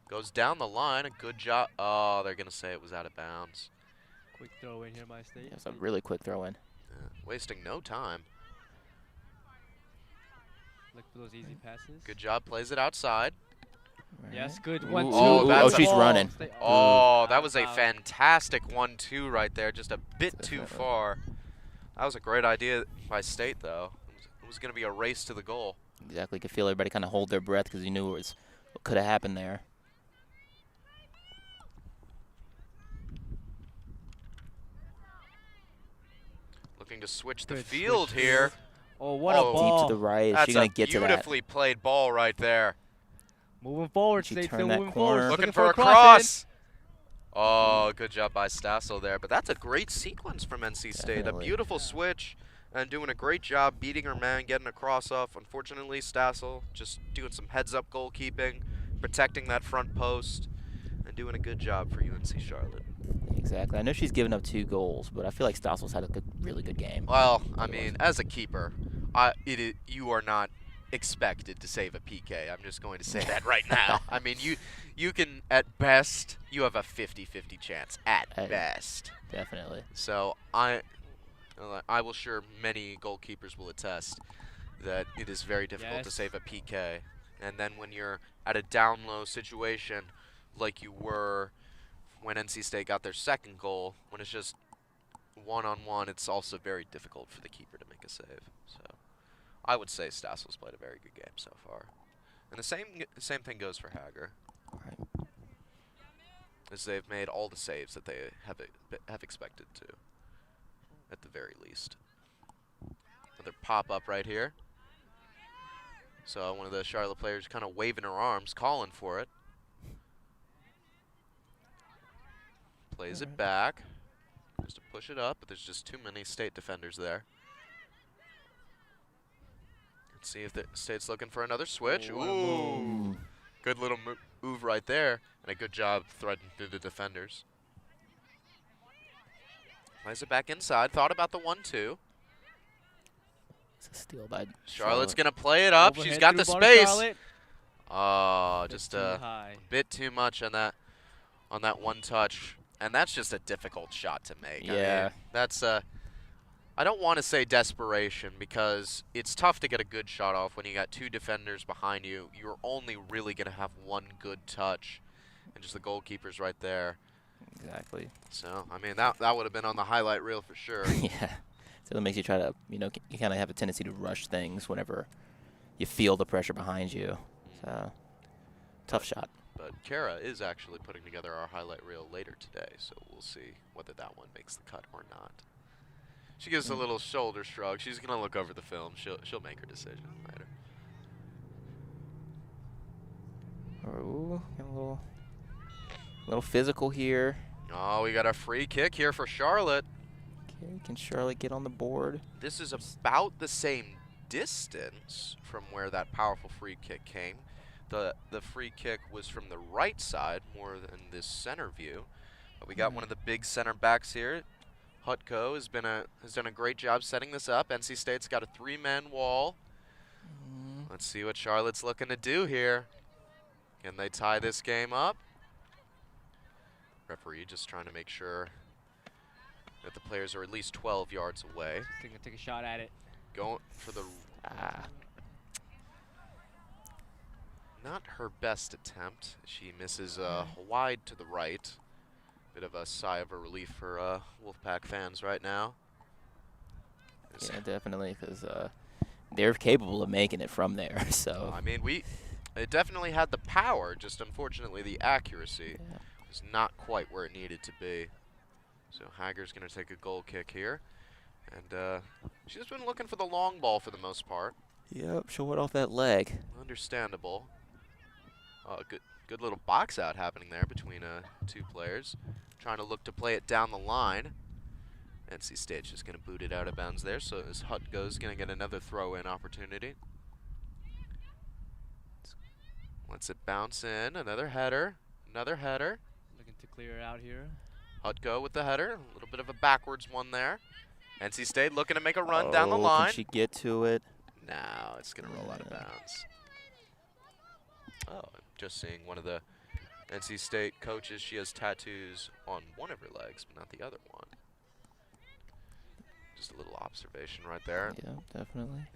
Goes down the line, a good job. Oh, they're going to say it was out of bounds. Quick throw in here by State. That's a really quick throw in. Wasting no time. Look for those easy passes. Good job, plays it outside. Right. Yes, good. Ooh, 1-2. Oh, that's she's running. Oh, that was a fantastic 1-2 right there, just a bit too far. That was a great idea by State, though. It was going to be a race to the goal. Exactly. You could feel everybody kind of hold their breath because you knew what could have happened there. Looking to switch the Good field switch here. Oh, what a Oh. ball. Deep to the right. Is That's she going a to get to that? beautifully played ball right there. Moving forward, She State turned still that moving corner. forward. Looking for a cross. Oh, good job by Stassel there. But that's a great sequence from NC State. Definitely. A beautiful switch and doing a great job beating her man, getting a cross off. Unfortunately, Stassel just doing some heads-up goalkeeping, protecting that front post, and doing a good job for UNC Charlotte. Exactly. I know she's given up 2 goals, but I feel like Stossel's had a really good game. Well, I mean, as a keeper, you are not expected to save a PK. I'm just going to say that right now. I mean, you can, at best, you have a 50-50 chance, at best. Definitely. So I will sure many goalkeepers will attest that it is very difficult to save a PK. And then when you're at a down-low situation like you were when NC State got their second goal, when it's just one-on-one, it's also very difficult for the keeper to make a save. So I would say Stassel's played a very good game so far. And the same thing goes for Hager. Right. As they've made all the saves that they have expected to, at the very least. Another pop-up right here. So one of the Charlotte players kind of waving her arms, calling for it. Plays it back, just to push it up, but there's just too many State defenders there. Let's see if the State's looking for another switch. Ooh, good little move right there, and a good job threading through the defenders. Plays it back inside, thought about the 1-2. It's a steal by Charlotte's going to play it up. Overhead She's got the through ball, space. Charlotte. Oh, Bit just too a high. bit too much on that one touch. And that's just a difficult shot to make. Yeah. I mean, that's I don't want to say desperation because it's tough to get a good shot off when you got two defenders behind you. You're only really going to have one good touch, and just the goalkeeper's right there. Exactly. So, I mean, that would have been on the highlight reel for sure. Yeah. So it makes you try to, you kind of have a tendency to rush things whenever you feel the pressure behind you. So, tough shot. But Kara is actually putting together our highlight reel later today, so we'll see whether that one makes the cut or not. She gives a little shoulder shrug. She's going to look over the film. She'll make her decision later. Ooh, a little physical here. Oh, we got a free kick here for Charlotte. Okay, can Charlotte get on the board? This is about the same distance from where that powerful free kick came. The free kick was from the right side more than this center view. But we got one of the big center backs here. Hutko has done a great job setting this up. NC State's got a three-man wall. Let's see what Charlotte's looking to do here. Can they tie this game up? Referee just trying to make sure that the players are at least 12 yards away. Take a shot at it. Going for the not her best attempt. She misses wide to the right. Bit of a sigh of relief for Wolfpack fans right now. Yeah, definitely, because they're capable of making it from there. So I mean, it definitely had the power. Just unfortunately, the accuracy was not quite where it needed to be. So Hager's going to take a goal kick here, and she's been looking for the long ball for the most part. Yep, show it off that leg. Understandable. Good little box out happening there between two players. Trying to look to play it down the line. NC State's just going to boot it out of bounds there, so as Hutko's going to get another throw-in opportunity. Lets it bounce in. Another header. Another header. Looking to clear it out here. Hutko with the header. A little bit of a backwards one there. NC State looking to make a run down the line. Can she get to it? No, it's going to roll out of bounds. Oh, I'm just seeing one of the NC State coaches. She has tattoos on one of her legs, but not the other one. Just a little observation right there. Yeah, definitely.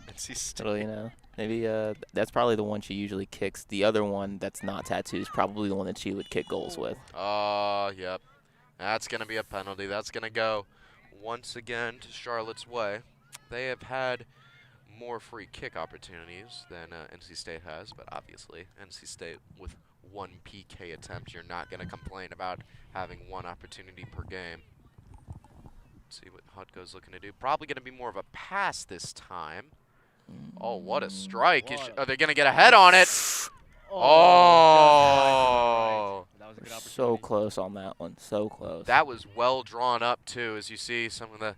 NC State. Well, maybe that's probably the one she usually kicks. The other one that's not tattooed is probably the one that she would kick goals with. Oh, yep. That's going to be a penalty. That's going to go once again to Charlotte's way. They have had more free kick opportunities than NC State has, but obviously NC State with one PK attempt, you're not going to complain about having one opportunity per game. Let's see what Hutko's looking to do. Probably going to be more of a pass this time. Oh, what a strike. Are they going to get a head on it? Oh! That was a good opportunity. So close on that one. So close. That was well drawn up, too, as you see some of the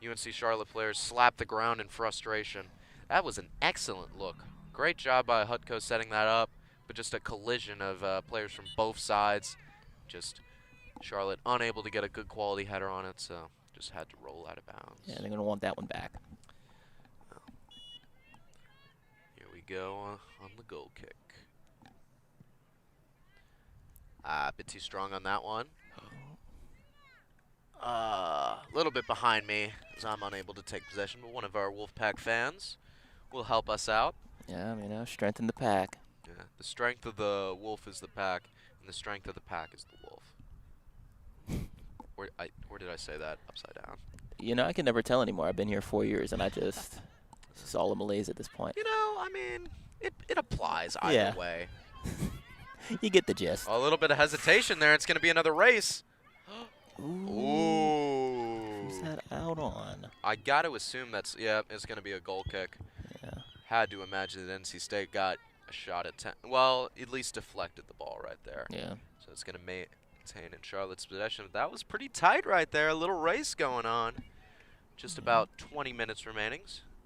UNC Charlotte players slap the ground in frustration. That was an excellent look. Great job by Hutko setting that up, but just a collision of players from both sides. Just Charlotte unable to get a good quality header on it, so just had to roll out of bounds. Yeah, they're going to want that one back. Here we go on the goal kick. A bit too strong on that one. A little bit behind me as I'm unable to take possession, but one of our Wolfpack fans will help us out. Yeah, strengthen the pack. Yeah, the strength of the wolf is the pack, and the strength of the pack is the wolf. Where did I say that upside down? I can never tell anymore. I've been here 4 years, and I just It's just all a malaise at this point. You know, I mean, it applies either Yeah. way. You get the gist. A little bit of hesitation there. It's going to be another race. Ooh. Ooh. Who's that out on? I got to assume that's, yeah, it's going to be a goal kick. Yeah. Had to imagine that NC State got a shot at 10. Well, at least deflected the ball right there. Yeah. So it's going to maintain in Charlotte's possession. That was pretty tight right there. A little race going on. Just about 20 minutes remaining.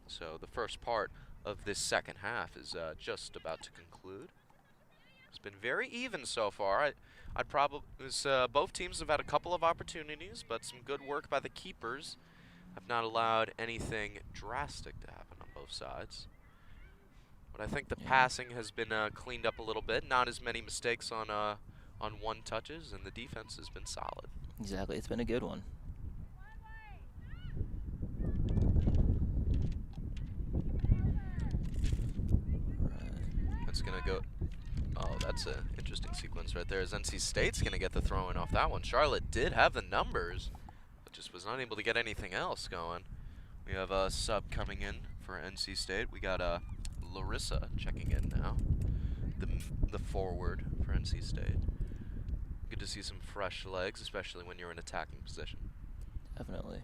So the first part of this second half is just about to conclude. It's been very even so far. I'd probably both teams have had a couple of opportunities, but some good work by the keepers have not allowed anything drastic to happen on both sides. But I think the passing has been cleaned up a little bit. Not as many mistakes on one touches, and the defense has been solid. Exactly. It's been a good one. That's going to go. Oh, that's an interesting sequence right there. As NC State's going to get the throw-in off that one. Charlotte did have the numbers, but just was not able to get anything else going. We have a sub coming in for NC State. We got Larissa checking in now, the forward for NC State. Good to see some fresh legs, especially when you're in attacking position. Definitely.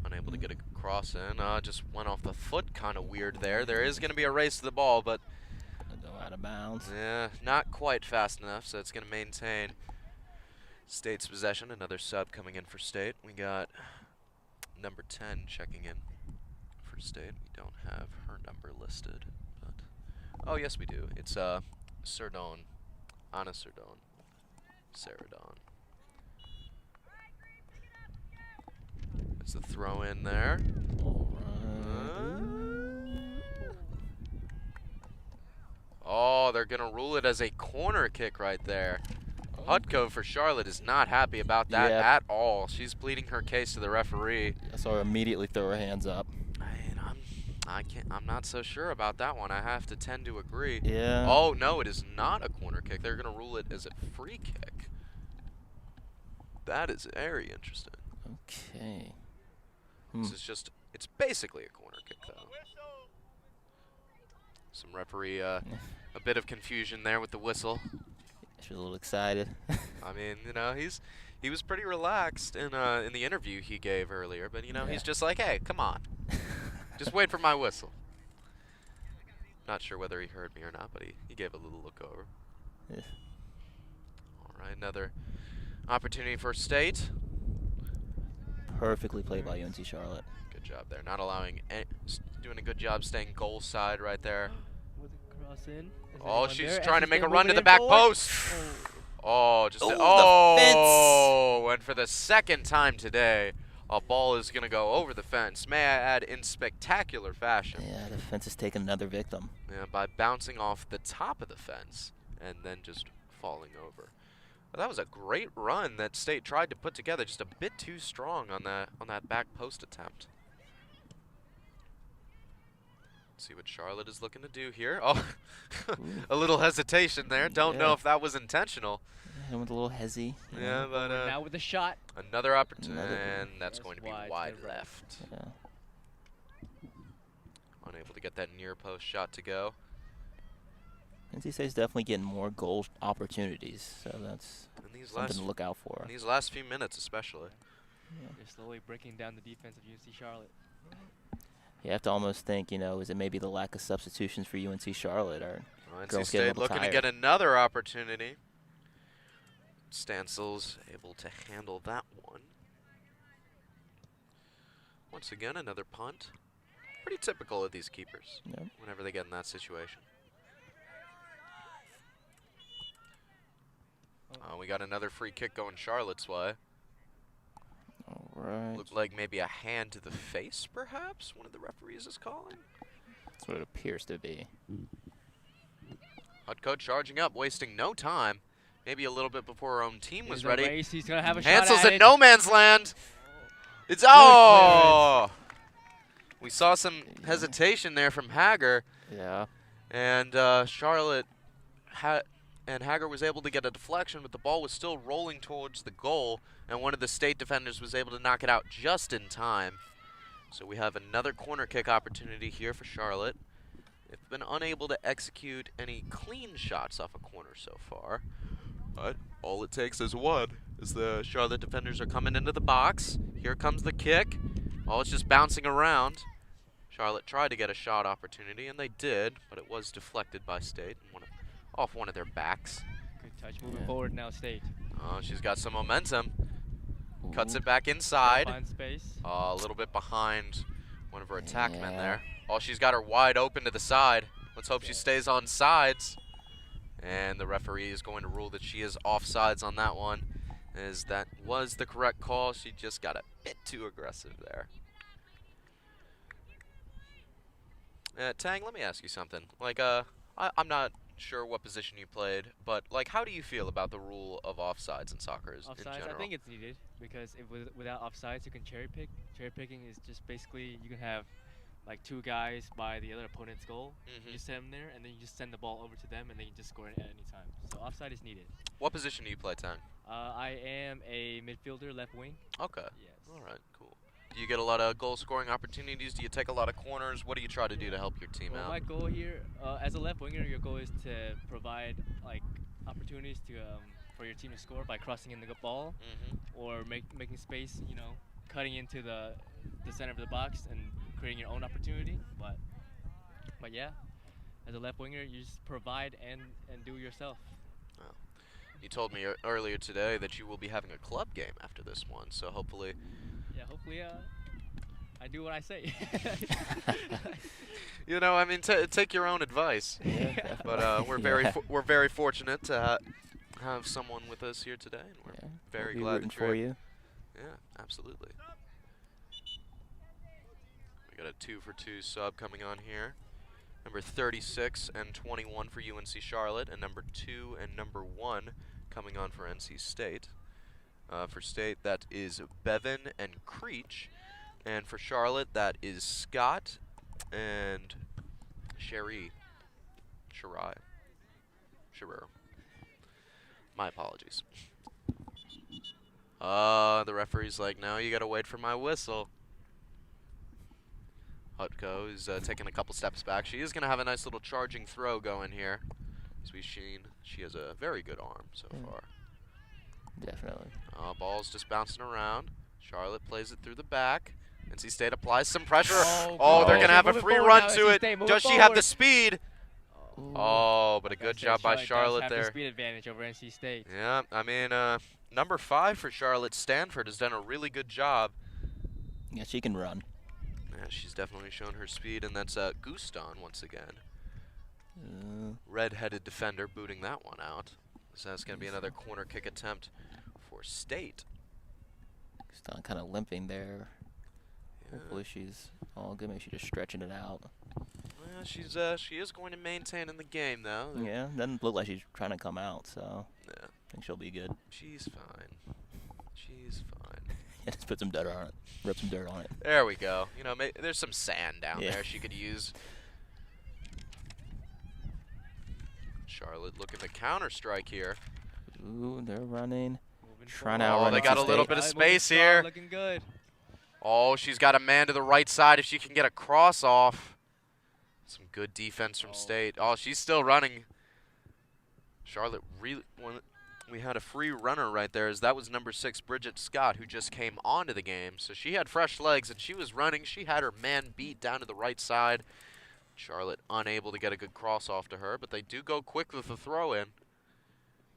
Unable to get a cross in. Just went off the foot, kind of weird there. There is going to be a race to the ball, but Go out of bounds. yeah, not quite fast enough, so it's going to maintain State's possession. Another sub coming in for State. We got number 10 checking in for State. We don't have her number listed, but oh yes we do. It's Serdone, Anna Serdone, Saradon. That's the throw in there. Oh, they're going to rule it as a corner kick right there. Hutko for Charlotte is not happy about that at all. She's pleading her case to the referee. I saw her immediately throw her hands up. I'm not so sure about that one. I have to tend to agree. Yeah. Oh, no, it is not a corner kick. They're going to rule it as a free kick. That is very interesting. Okay. This is just, it's basically a corner kick, though. Some referee, a bit of confusion there with the whistle. She's a little excited. I mean, you know, he was pretty relaxed in the interview he gave earlier, but you know, he's just like, hey, come on, just wait for my whistle. Not sure whether he heard me or not, but he gave a little look over. Yeah. All right, another opportunity for State. Perfectly played by UNC Charlotte. Good job there, not allowing doing a good job staying goal side right there. With the cross in. Oh, she's trying to make a run to the back post. Oh, just and for the second time today, a ball is going to go over the fence. May I add, in spectacular fashion. Yeah, the fence has taken another victim. Yeah, by bouncing off the top of the fence and then just falling over. But that was a great run that State tried to put together, just a bit too strong on that back post attempt. See what Charlotte is looking to do here. Oh, a little hesitation there. Don't know if that was intentional. Yeah, with a little hezzy. Yeah, but now with the shot. another opportunity, and that's going to be wide to the right. left. Yeah. Unable to get that near post shot to go. NC State's definitely getting more goal opportunities, so that's In these something last to look out for. in these last few minutes, especially. They're slowly breaking down the defense of UNC Charlotte. You have to almost think, you know, is it maybe the lack of substitutions for UNC Charlotte? Or NC girls getting a State little looking to tired. get another opportunity. Stansel's able to handle that one. Once again, another punt. Pretty typical of these keepers Yep. whenever they get in that situation. We got another free kick going Charlotte's way. All right. Looked like maybe a hand to the face, perhaps, one of the referees is calling. That's what it appears to be. Hutko charging up, wasting no time. Maybe a little bit before our own team was There's a ready. race. He's gonna have a shot Hansel's at in it. no man's land. It's We saw some hesitation there from Hager, Yeah. and Charlotte and Hager was able to get a deflection, but the ball was still rolling towards the goal, and one of the State defenders was able to knock it out just in time. So we have another corner kick opportunity here for Charlotte. They've been unable to execute any clean shots off a corner so far, but all it takes is one, as the Charlotte defenders are coming into the box. Here comes the kick. Oh, it's just bouncing around. Charlotte tried to get a shot opportunity, and they did, but it was deflected by State and off one of their backs. Good touch moving forward now, State. Oh, she's got some momentum. Cuts Ooh. it back inside. Find space. A little bit behind one of her attack men Yeah. there. Oh, she's got her wide open to the side. Let's hope she stays on sides. And the referee is going to rule that she is offsides on that one, as that was the correct call. She just got a bit too aggressive there. Tang, let me ask you something. Like, I'm not sure what position you played, but like, how do you feel about the rule of offsides in soccer in Offsides, general? I think it's needed because without offsides, you can cherry pick. Cherry picking is just basically you can have like 2 guys by the other opponent's goal. You just send them there, and then you just send the ball over to them, and then you just score it at any time. So offside is needed. What position do you play, Tang? I am a midfielder, left wing. Okay. Yes. All right, cool. Do you get a lot of goal-scoring opportunities? Do you take a lot of corners? What do you try to do to help your team Well, out? my goal here, as a left winger, your goal is to provide like opportunities to for your team to score by crossing in the ball or making space. You know, cutting into the center of the box and creating your own opportunity. But yeah, as a left winger, you just provide and do yourself. You told me earlier today that you will be having a club game after this one, so hopefully... Yeah, hopefully I do what I say. You know, I mean, take your own advice. Yeah, But we're very fortunate to have someone with us here today, and we're very we'll be glad rooting that you're for you. Yeah, absolutely. We got a 2-for-2 sub coming on here. Number 36 and 21 for UNC Charlotte, and number 2 and number 1 coming on for NC State. For State, that is Bevan and Creech, and for Charlotte, that is Scott and Cherie. My apologies. The referee's like, no, you gotta wait for my whistle. Hutko is taking a couple steps back. She is gonna have a nice little charging throw going here. As we've seen, she has a very good arm so far. Definitely. Ball's just bouncing around. Charlotte plays it through the back. NC State applies some pressure. Oh, They're good. going to have a Moving free forward run now, to NC it. State, moving Does she have the forward. speed? Oh, but a good job by does Charlotte have the there. speed advantage over NC State. Yeah, I mean, number 5 for Charlotte, Stanford, has done a really good job. Yeah, she can run. Yeah, she's definitely shown her speed, and that's Guston once again. Red-headed defender booting that one out. So that's going to be another corner kick attempt for State. Still kind of limping there. Yeah. Hopefully she's all good. Maybe she's just stretching it out. Well, she is going to maintain in the game, though. Yeah, doesn't look like she's trying to come out, so Yeah, I think she'll be good. she's fine. She's fine. Yeah, just put some dirt on it. Rub some dirt on it. There we go. You know, there's some sand down Yeah. there she could use. Charlotte looking to counter-strike here. Ooh, they're running. Moving Trying to forward. outrun they NC got a little State. bit of Alright, moving space strong, here. Looking good. Oh, she's got a man to the right side if she can get a cross off. Some good defense from State. Oh, she's still running. Charlotte really... We had a free runner right there, as that was number 6, Bridget Scott, who just came onto the game. So she had fresh legs, and she was running. She had her man beat down to the right side. Charlotte unable to get a good cross off to her, but they do go quick with the throw-in.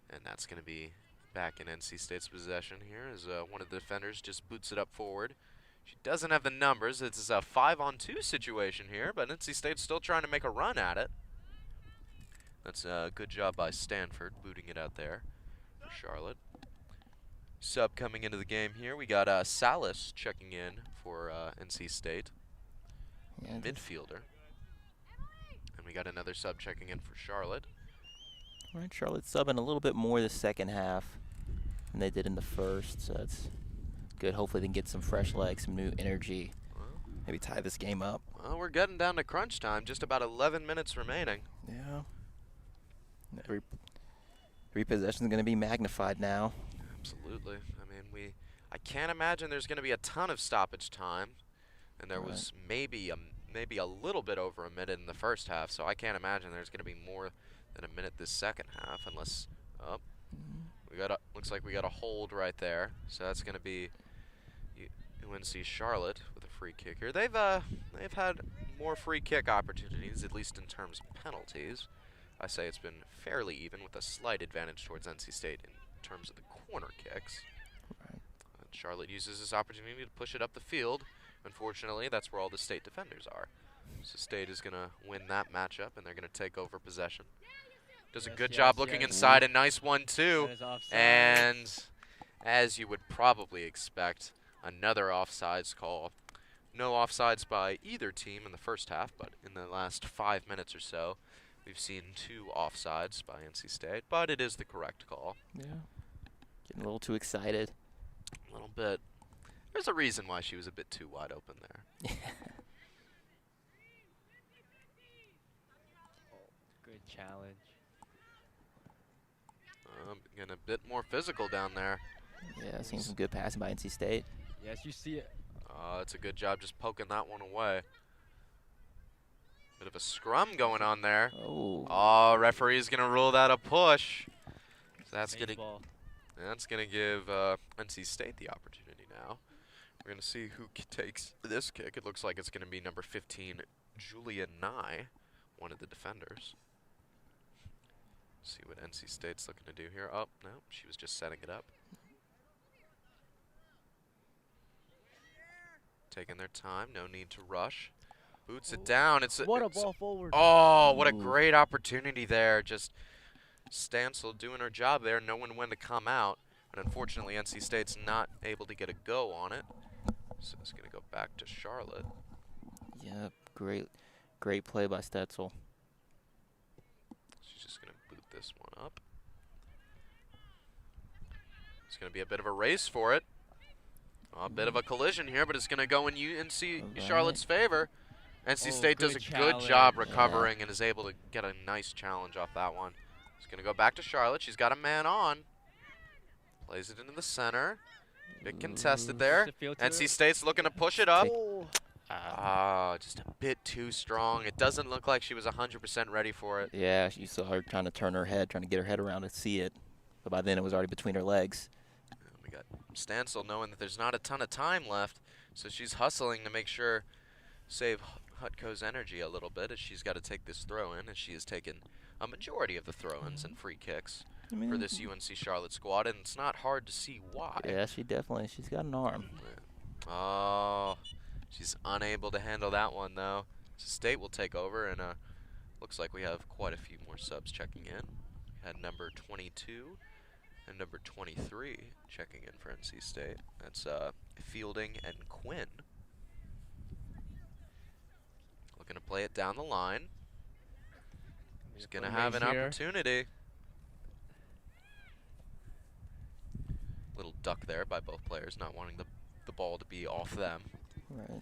And that's going to be back in NC State's possession here, as one of the defenders just boots it up forward. She doesn't have the numbers. It's a 5-on-2 situation here, but NC State's still trying to make a run at it. That's a good job by Stanford, booting it out there for Charlotte. Sub coming into the game here. We got Salas checking in for NC State, Yeah, midfielder. And we got another sub checking in for Charlotte. all right, Charlotte's subbing a little bit more the second half than they did in the first, so it's good. Hopefully they can get some fresh legs, some new energy. Maybe tie this game up. Well, we're getting down to crunch time. Just about 11 minutes remaining. Yeah. Repossession is going to be magnified now. Absolutely. I mean, I can't imagine there's going to be a ton of stoppage time, and there was maybe a little bit over a minute in the first half, so I can't imagine there's going to be more than a minute this second half, unless looks like we got a hold right there. So that's going to be UNC Charlotte with a free kick here. They've had more free kick opportunities, at least in terms of penalties. I say it's been fairly even, with a slight advantage towards NC State in terms of the corner kicks. Right. Charlotte uses this opportunity to push it up the field. Unfortunately, that's where all the State defenders are. So State is going to win that matchup, and they're going to take over possession. Does a good job looking inside. A nice one, too. And as you would probably expect, another offsides call. No offsides by either team in the first half, but in the last 5 minutes or so, we've seen 2 offsides by NC State, but it is the correct call. Yeah. Getting a little too excited. A little bit. There's a reason why she was a bit too wide open there. Good challenge. Getting a bit more physical down there. Yeah, seeing some good passing by NC State. Yes, you see it. It's a good job just poking that one away. Bit of a scrum going on there. Oh, Referee's going to rule that a push. So that's going Baseball. to give NC State the opportunity now. We're going to see who takes this kick. It looks like it's going to be number 15, Julia Nye, one of the defenders. See what NC State's looking to do here. Oh, no, she was just setting it up. Taking their time, no need to rush. Boots it down. What a ball forward. Oh, what a great opportunity there. Just Stansel doing her job there, knowing when to come out. But unfortunately, NC State's not able to get a go on it. So it's going to go back to Charlotte. Yep, great play by Stetzel. She's just going to boot this one up. It's going to be a bit of a race for it. A bit of a collision here, but it's going to go in UNC Charlotte's favor. NC State does a good job recovering and is able to get a nice challenge off that one. It's going to go back to Charlotte. She's got a man on. Plays it into the center. Bit contested there. NC State's looking to push it up. Just a bit too strong. It doesn't look like she was 100% ready for it. Yeah, you saw her trying to turn her head, trying to get her head around and see it. But by then it was already between her legs. We got Stansel knowing that there's not a ton of time left, so she's hustling to make sure, save Hutko's energy a little bit, as she's got to take this throw-in, as she has taken a majority of the throw-ins and free kicks for this UNC Charlotte squad, and it's not hard to see why. Yeah, she's got an arm. Oh, she's unable to handle that one, though. So State will take over, and looks like we have quite a few more subs checking in. We had number 22 and number 23 checking in for NC State. That's Fielding and Quinn. Looking to play it down the line. He's going to have an opportunity. Little duck there by both players, not wanting the ball to be off them. Right.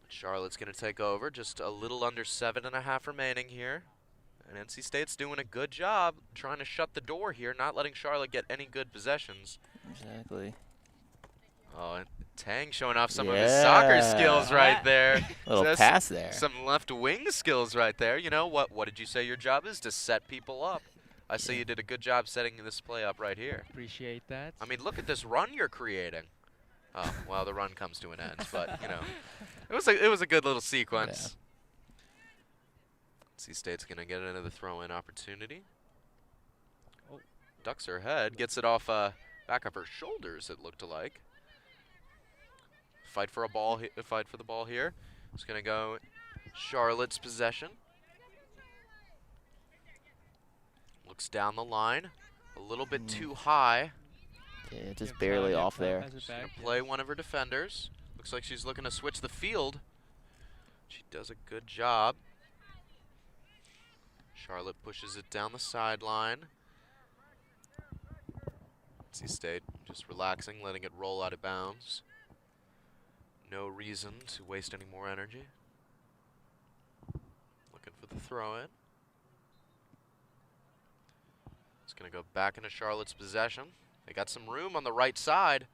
Charlotte's going to take over. Just a little under 7.5 remaining here. And NC State's doing a good job trying to shut the door here, not letting Charlotte get any good possessions. Exactly. Oh, and Tang showing off some of his soccer skills right there. Little pass there. Some left wing skills right there. You know, what did you say your job is? To set people up. I say you did a good job setting this play up right here. Appreciate that. I mean, look at this run you're creating. Oh, well, the run comes to an end, but, you know, it was a good little sequence. NC State's going to get another throw-in opportunity. Oh, ducks her head, gets it off back of her shoulders, it looked like. Fight for the ball here. It's going to go Charlotte's possession. Looks down the line, a little bit too high. Yeah, just barely off there. She's going to play one of her defenders. Looks like she's looking to switch the field. She does a good job. Charlotte pushes it down the sideline. NC State just relaxing, letting it roll out of bounds. No reason to waste any more energy. Looking for the throw-in. It's going to go back into Charlotte's possession. They got some room on the right side.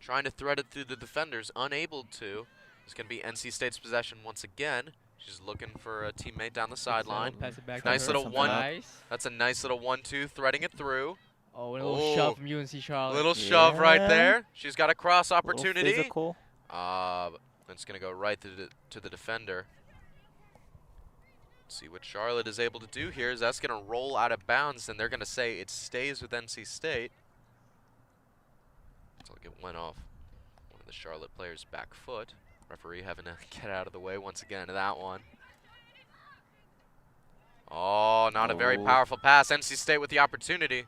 Trying to thread it through the defenders, unable to. It's going to be NC State's possession once again. She's looking for a teammate down the sideline. Pass it back Nice to her. little one. Nice. That's a nice little 1-2, threading it through. Oh, and a little Oh. shove from UNC Charlotte. Little shove right Yeah. there. She's got a cross Little opportunity. physical. It's going to go right to the defender. Let's see what Charlotte is able to do here. Is that's going to roll out of bounds, and they're going to say it stays with NC State. Until it went off one of the Charlotte players' back foot. Referee having to get out of the way once again of that one. Oh, not a very Oh. powerful pass. NC State with the opportunity.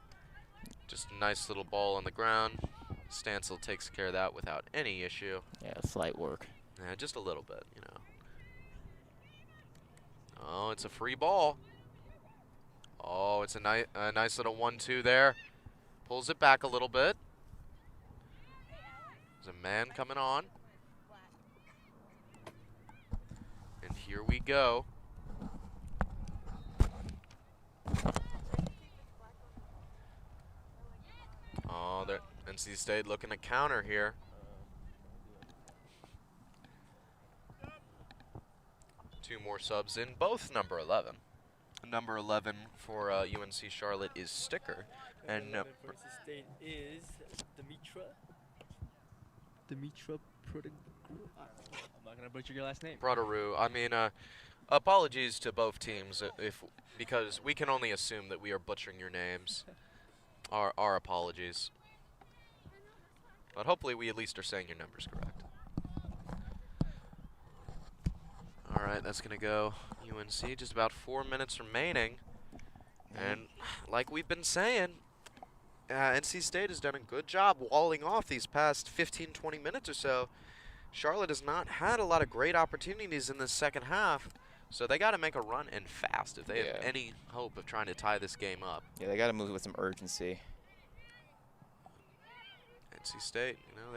Just a nice little ball on the ground. Stancil takes care of that without any issue. Yeah, slight work. Yeah, just a little bit, you know. Oh, it's a free ball. Oh, it's a nice little 1-2 there. Pulls it back a little bit. There's a man coming on. And here we go. Oh, NC State looking to counter here. Two more subs in, both number 11. Number 11 for UNC Charlotte is Sticker. And for NC State is Dimitra I'm not gonna butcher your last name. Broderu. I mean, apologies to both teams because we can only assume that we are butchering your names. Our apologies. But hopefully we at least are saying your numbers correct. All right, that's going to go UNC. Just about 4 minutes remaining. And like we've been saying, NC State has done a good job walling off these past 15, 20 minutes or so. Charlotte has not had a lot of great opportunities in the second half, so they got to make a run and fast if they have any hope of trying to tie this game up. Yeah, they got to move with some urgency. NC State, you know,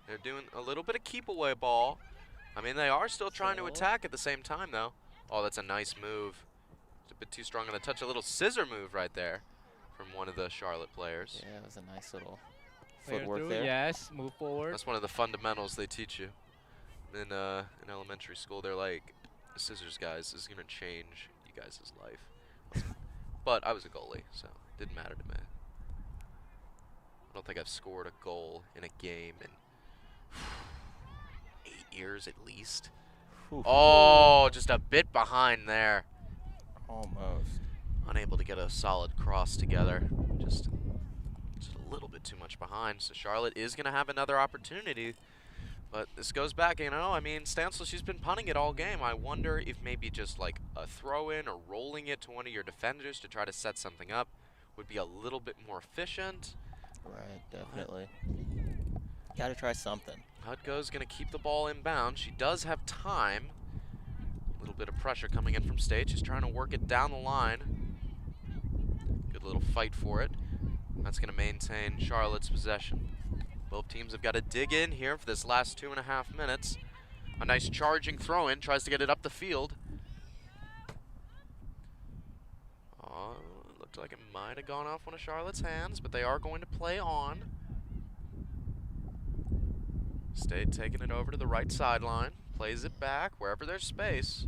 they're doing a little bit of keep away ball. I mean, they are still trying to attack at the same time, though. Oh, that's a nice move. It's a bit too strong on the touch. A little scissor move right there from one of the Charlotte players. Yeah, it was a nice little Player footwork through, there. yes, move forward. That's one of the fundamentals they teach you in elementary school. They're like, the scissors, guys, this is going to change you guys' life. But I was a goalie, so it didn't matter to me. I don't think I've scored a goal in a game in 8 years at least. Whew. Oh, just a bit behind there. Almost. Unable to get a solid cross together. Just a little bit too much behind. So Charlotte is going to have another opportunity. But this goes back, you know, I mean, Stancil, she's been punting it all game. I wonder if maybe just like a throw-in or rolling it to one of your defenders to try to set something up would be a little bit more efficient. Right, definitely. Got to try something. Hutko's going to keep the ball inbound. She does have time. A little bit of pressure coming in from State. She's trying to work it down the line. Good little fight for it. That's going to maintain Charlotte's possession. Both teams have got to dig in here for this last 2.5 minutes. A nice charging throw-in. Tries to get it up the field. Oh, looked like it might have gone off one of Charlotte's hands, but they are going to play on. State taking it over to the right sideline. Plays it back wherever there's space.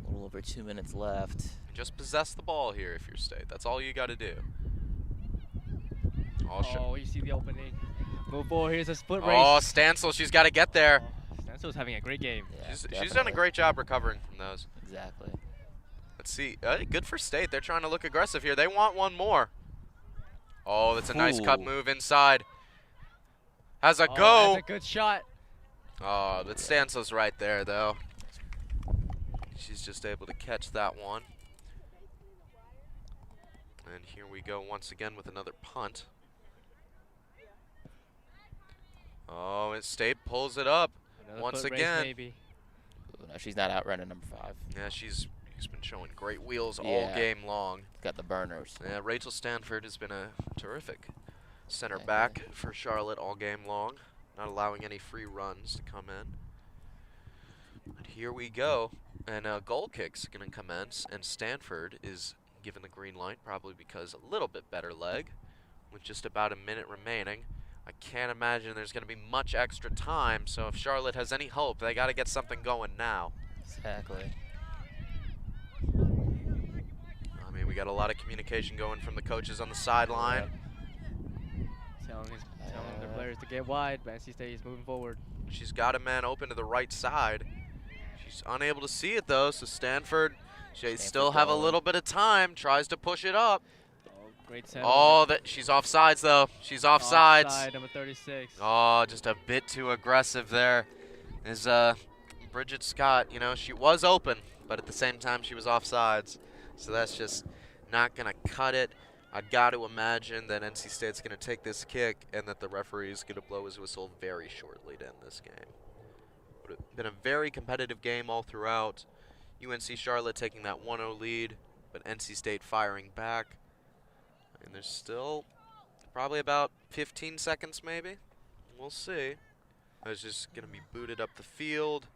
A little over 2 minutes left. Just possess the ball here if you're State. That's all you got to do. Oh, you see the opening. Move forward. Here's a split race. Oh, Stancil, she's got to get there. Oh, Stancil's having a great game. Yeah, She's done a definitely. great job recovering from those. Exactly. Let's see. Good for State. They're trying to look aggressive here. They want one more. Oh, that's a nice cut Ooh. move inside. Has a Oh, go. that's a good shot. Oh, but Stancil's right there, though. She's just able to catch that one. And here we go once again with another punt. Oh, and State pulls it up Another once foot race, again. maybe. Ooh, no, she's not outrunning number 5. Yeah, she's been showing great wheels all Yeah. game long. Got the burners. Yeah, Rachel Stanford has been a terrific center Yeah. back for Charlotte all game long, not allowing any free runs to come in. But here we go, and goal kick's going to commence, and Stanford is given the green light, probably because a little bit better leg with just about a minute remaining. I can't imagine there's going to be much extra time, so if Charlotte has any hope, they got to get something going now. Exactly. I mean, we got a lot of communication going from the coaches on the sideline. Telling their players to get wide, but NC State is moving forward. She's got a man open to the right side. She's unable to see it, though, so Stanford still have a little bit of time, tries to push it up. Oh, great set. Oh, she's offsides, though. She's offsides. Offside, number 36. Oh, just a bit too aggressive there. Is Bridget Scott, you know, she was open, but at the same time she was offsides. So that's just not going to cut it. I've got to imagine that NC State's going to take this kick and that the referee is going to blow his whistle very shortly to end this game. Would have been a very competitive game all throughout. UNC Charlotte taking that 1-0 lead, but NC State firing back. And there's still probably about 15 seconds maybe. We'll see. It's just going to be booted up the field.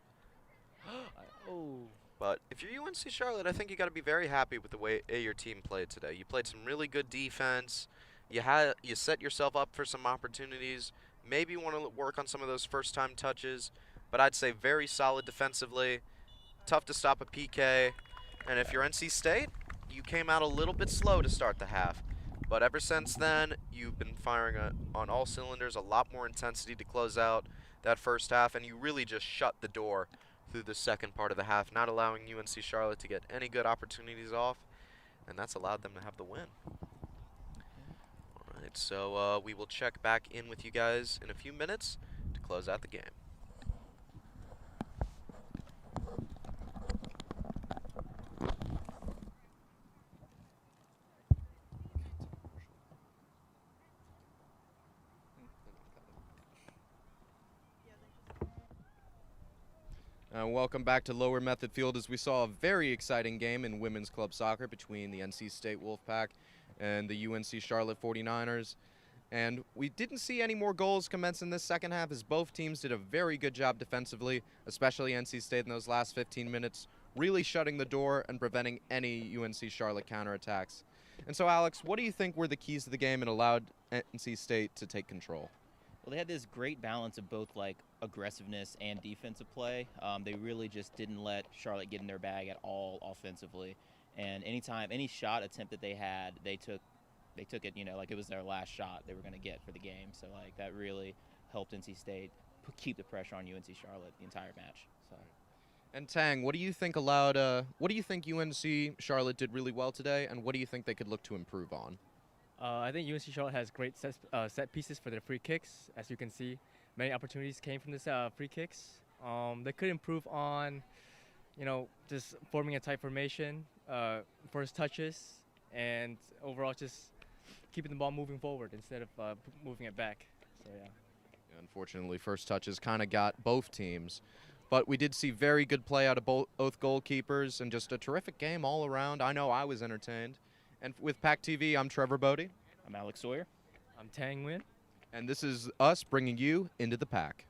Oh. But if you're UNC Charlotte, I think you got to be very happy with the way your team played today. You played some really good defense. You set yourself up for some opportunities. Maybe you want to work on some of those first-time touches. But I'd say very solid defensively. Tough to stop a PK. And if you're NC State, you came out a little bit slow to start the half. But ever since then, you've been firing on all cylinders, a lot more intensity to close out that first half, and you really just shut the door through the second part of the half, not allowing UNC Charlotte to get any good opportunities off, and that's allowed them to have the win. All right, so we will check back in with you guys in a few minutes to close out the game. Welcome back to Lower Method Field, as we saw a very exciting game in women's club soccer between the NC State Wolfpack and the UNC Charlotte 49ers. And we didn't see any more goals commence in this second half, as both teams did a very good job defensively, especially NC State in those last 15 minutes, really shutting the door and preventing any UNC Charlotte counterattacks. And so, Alex, what do you think were the keys to the game and allowed NC State to take control? Well, they had this great balance of both like aggressiveness and defensive play. They really just didn't let Charlotte get in their bag at all offensively. And any shot attempt that they had, they took it, you know, like it was their last shot they were going to get for the game. So like that really helped NC State keep the pressure on UNC Charlotte the entire match. So. And Tang, what do you think what do you think UNC Charlotte did really well today, and what do you think they could look to improve on? I think UNC Charlotte has great set pieces for their free kicks. As you can see, many opportunities came from this free kicks. They could improve on, you know, just forming a tight formation, first touches, and overall just keeping the ball moving forward instead of moving it back. So yeah. Unfortunately, first touches kind of got both teams. But we did see very good play out of both goalkeepers and just a terrific game all around. I know I was entertained. And with PackTV, I'm Trevor Bodie. I'm Alex Sawyer. I'm Tang Nguyen. And this is us bringing you Into the Pack.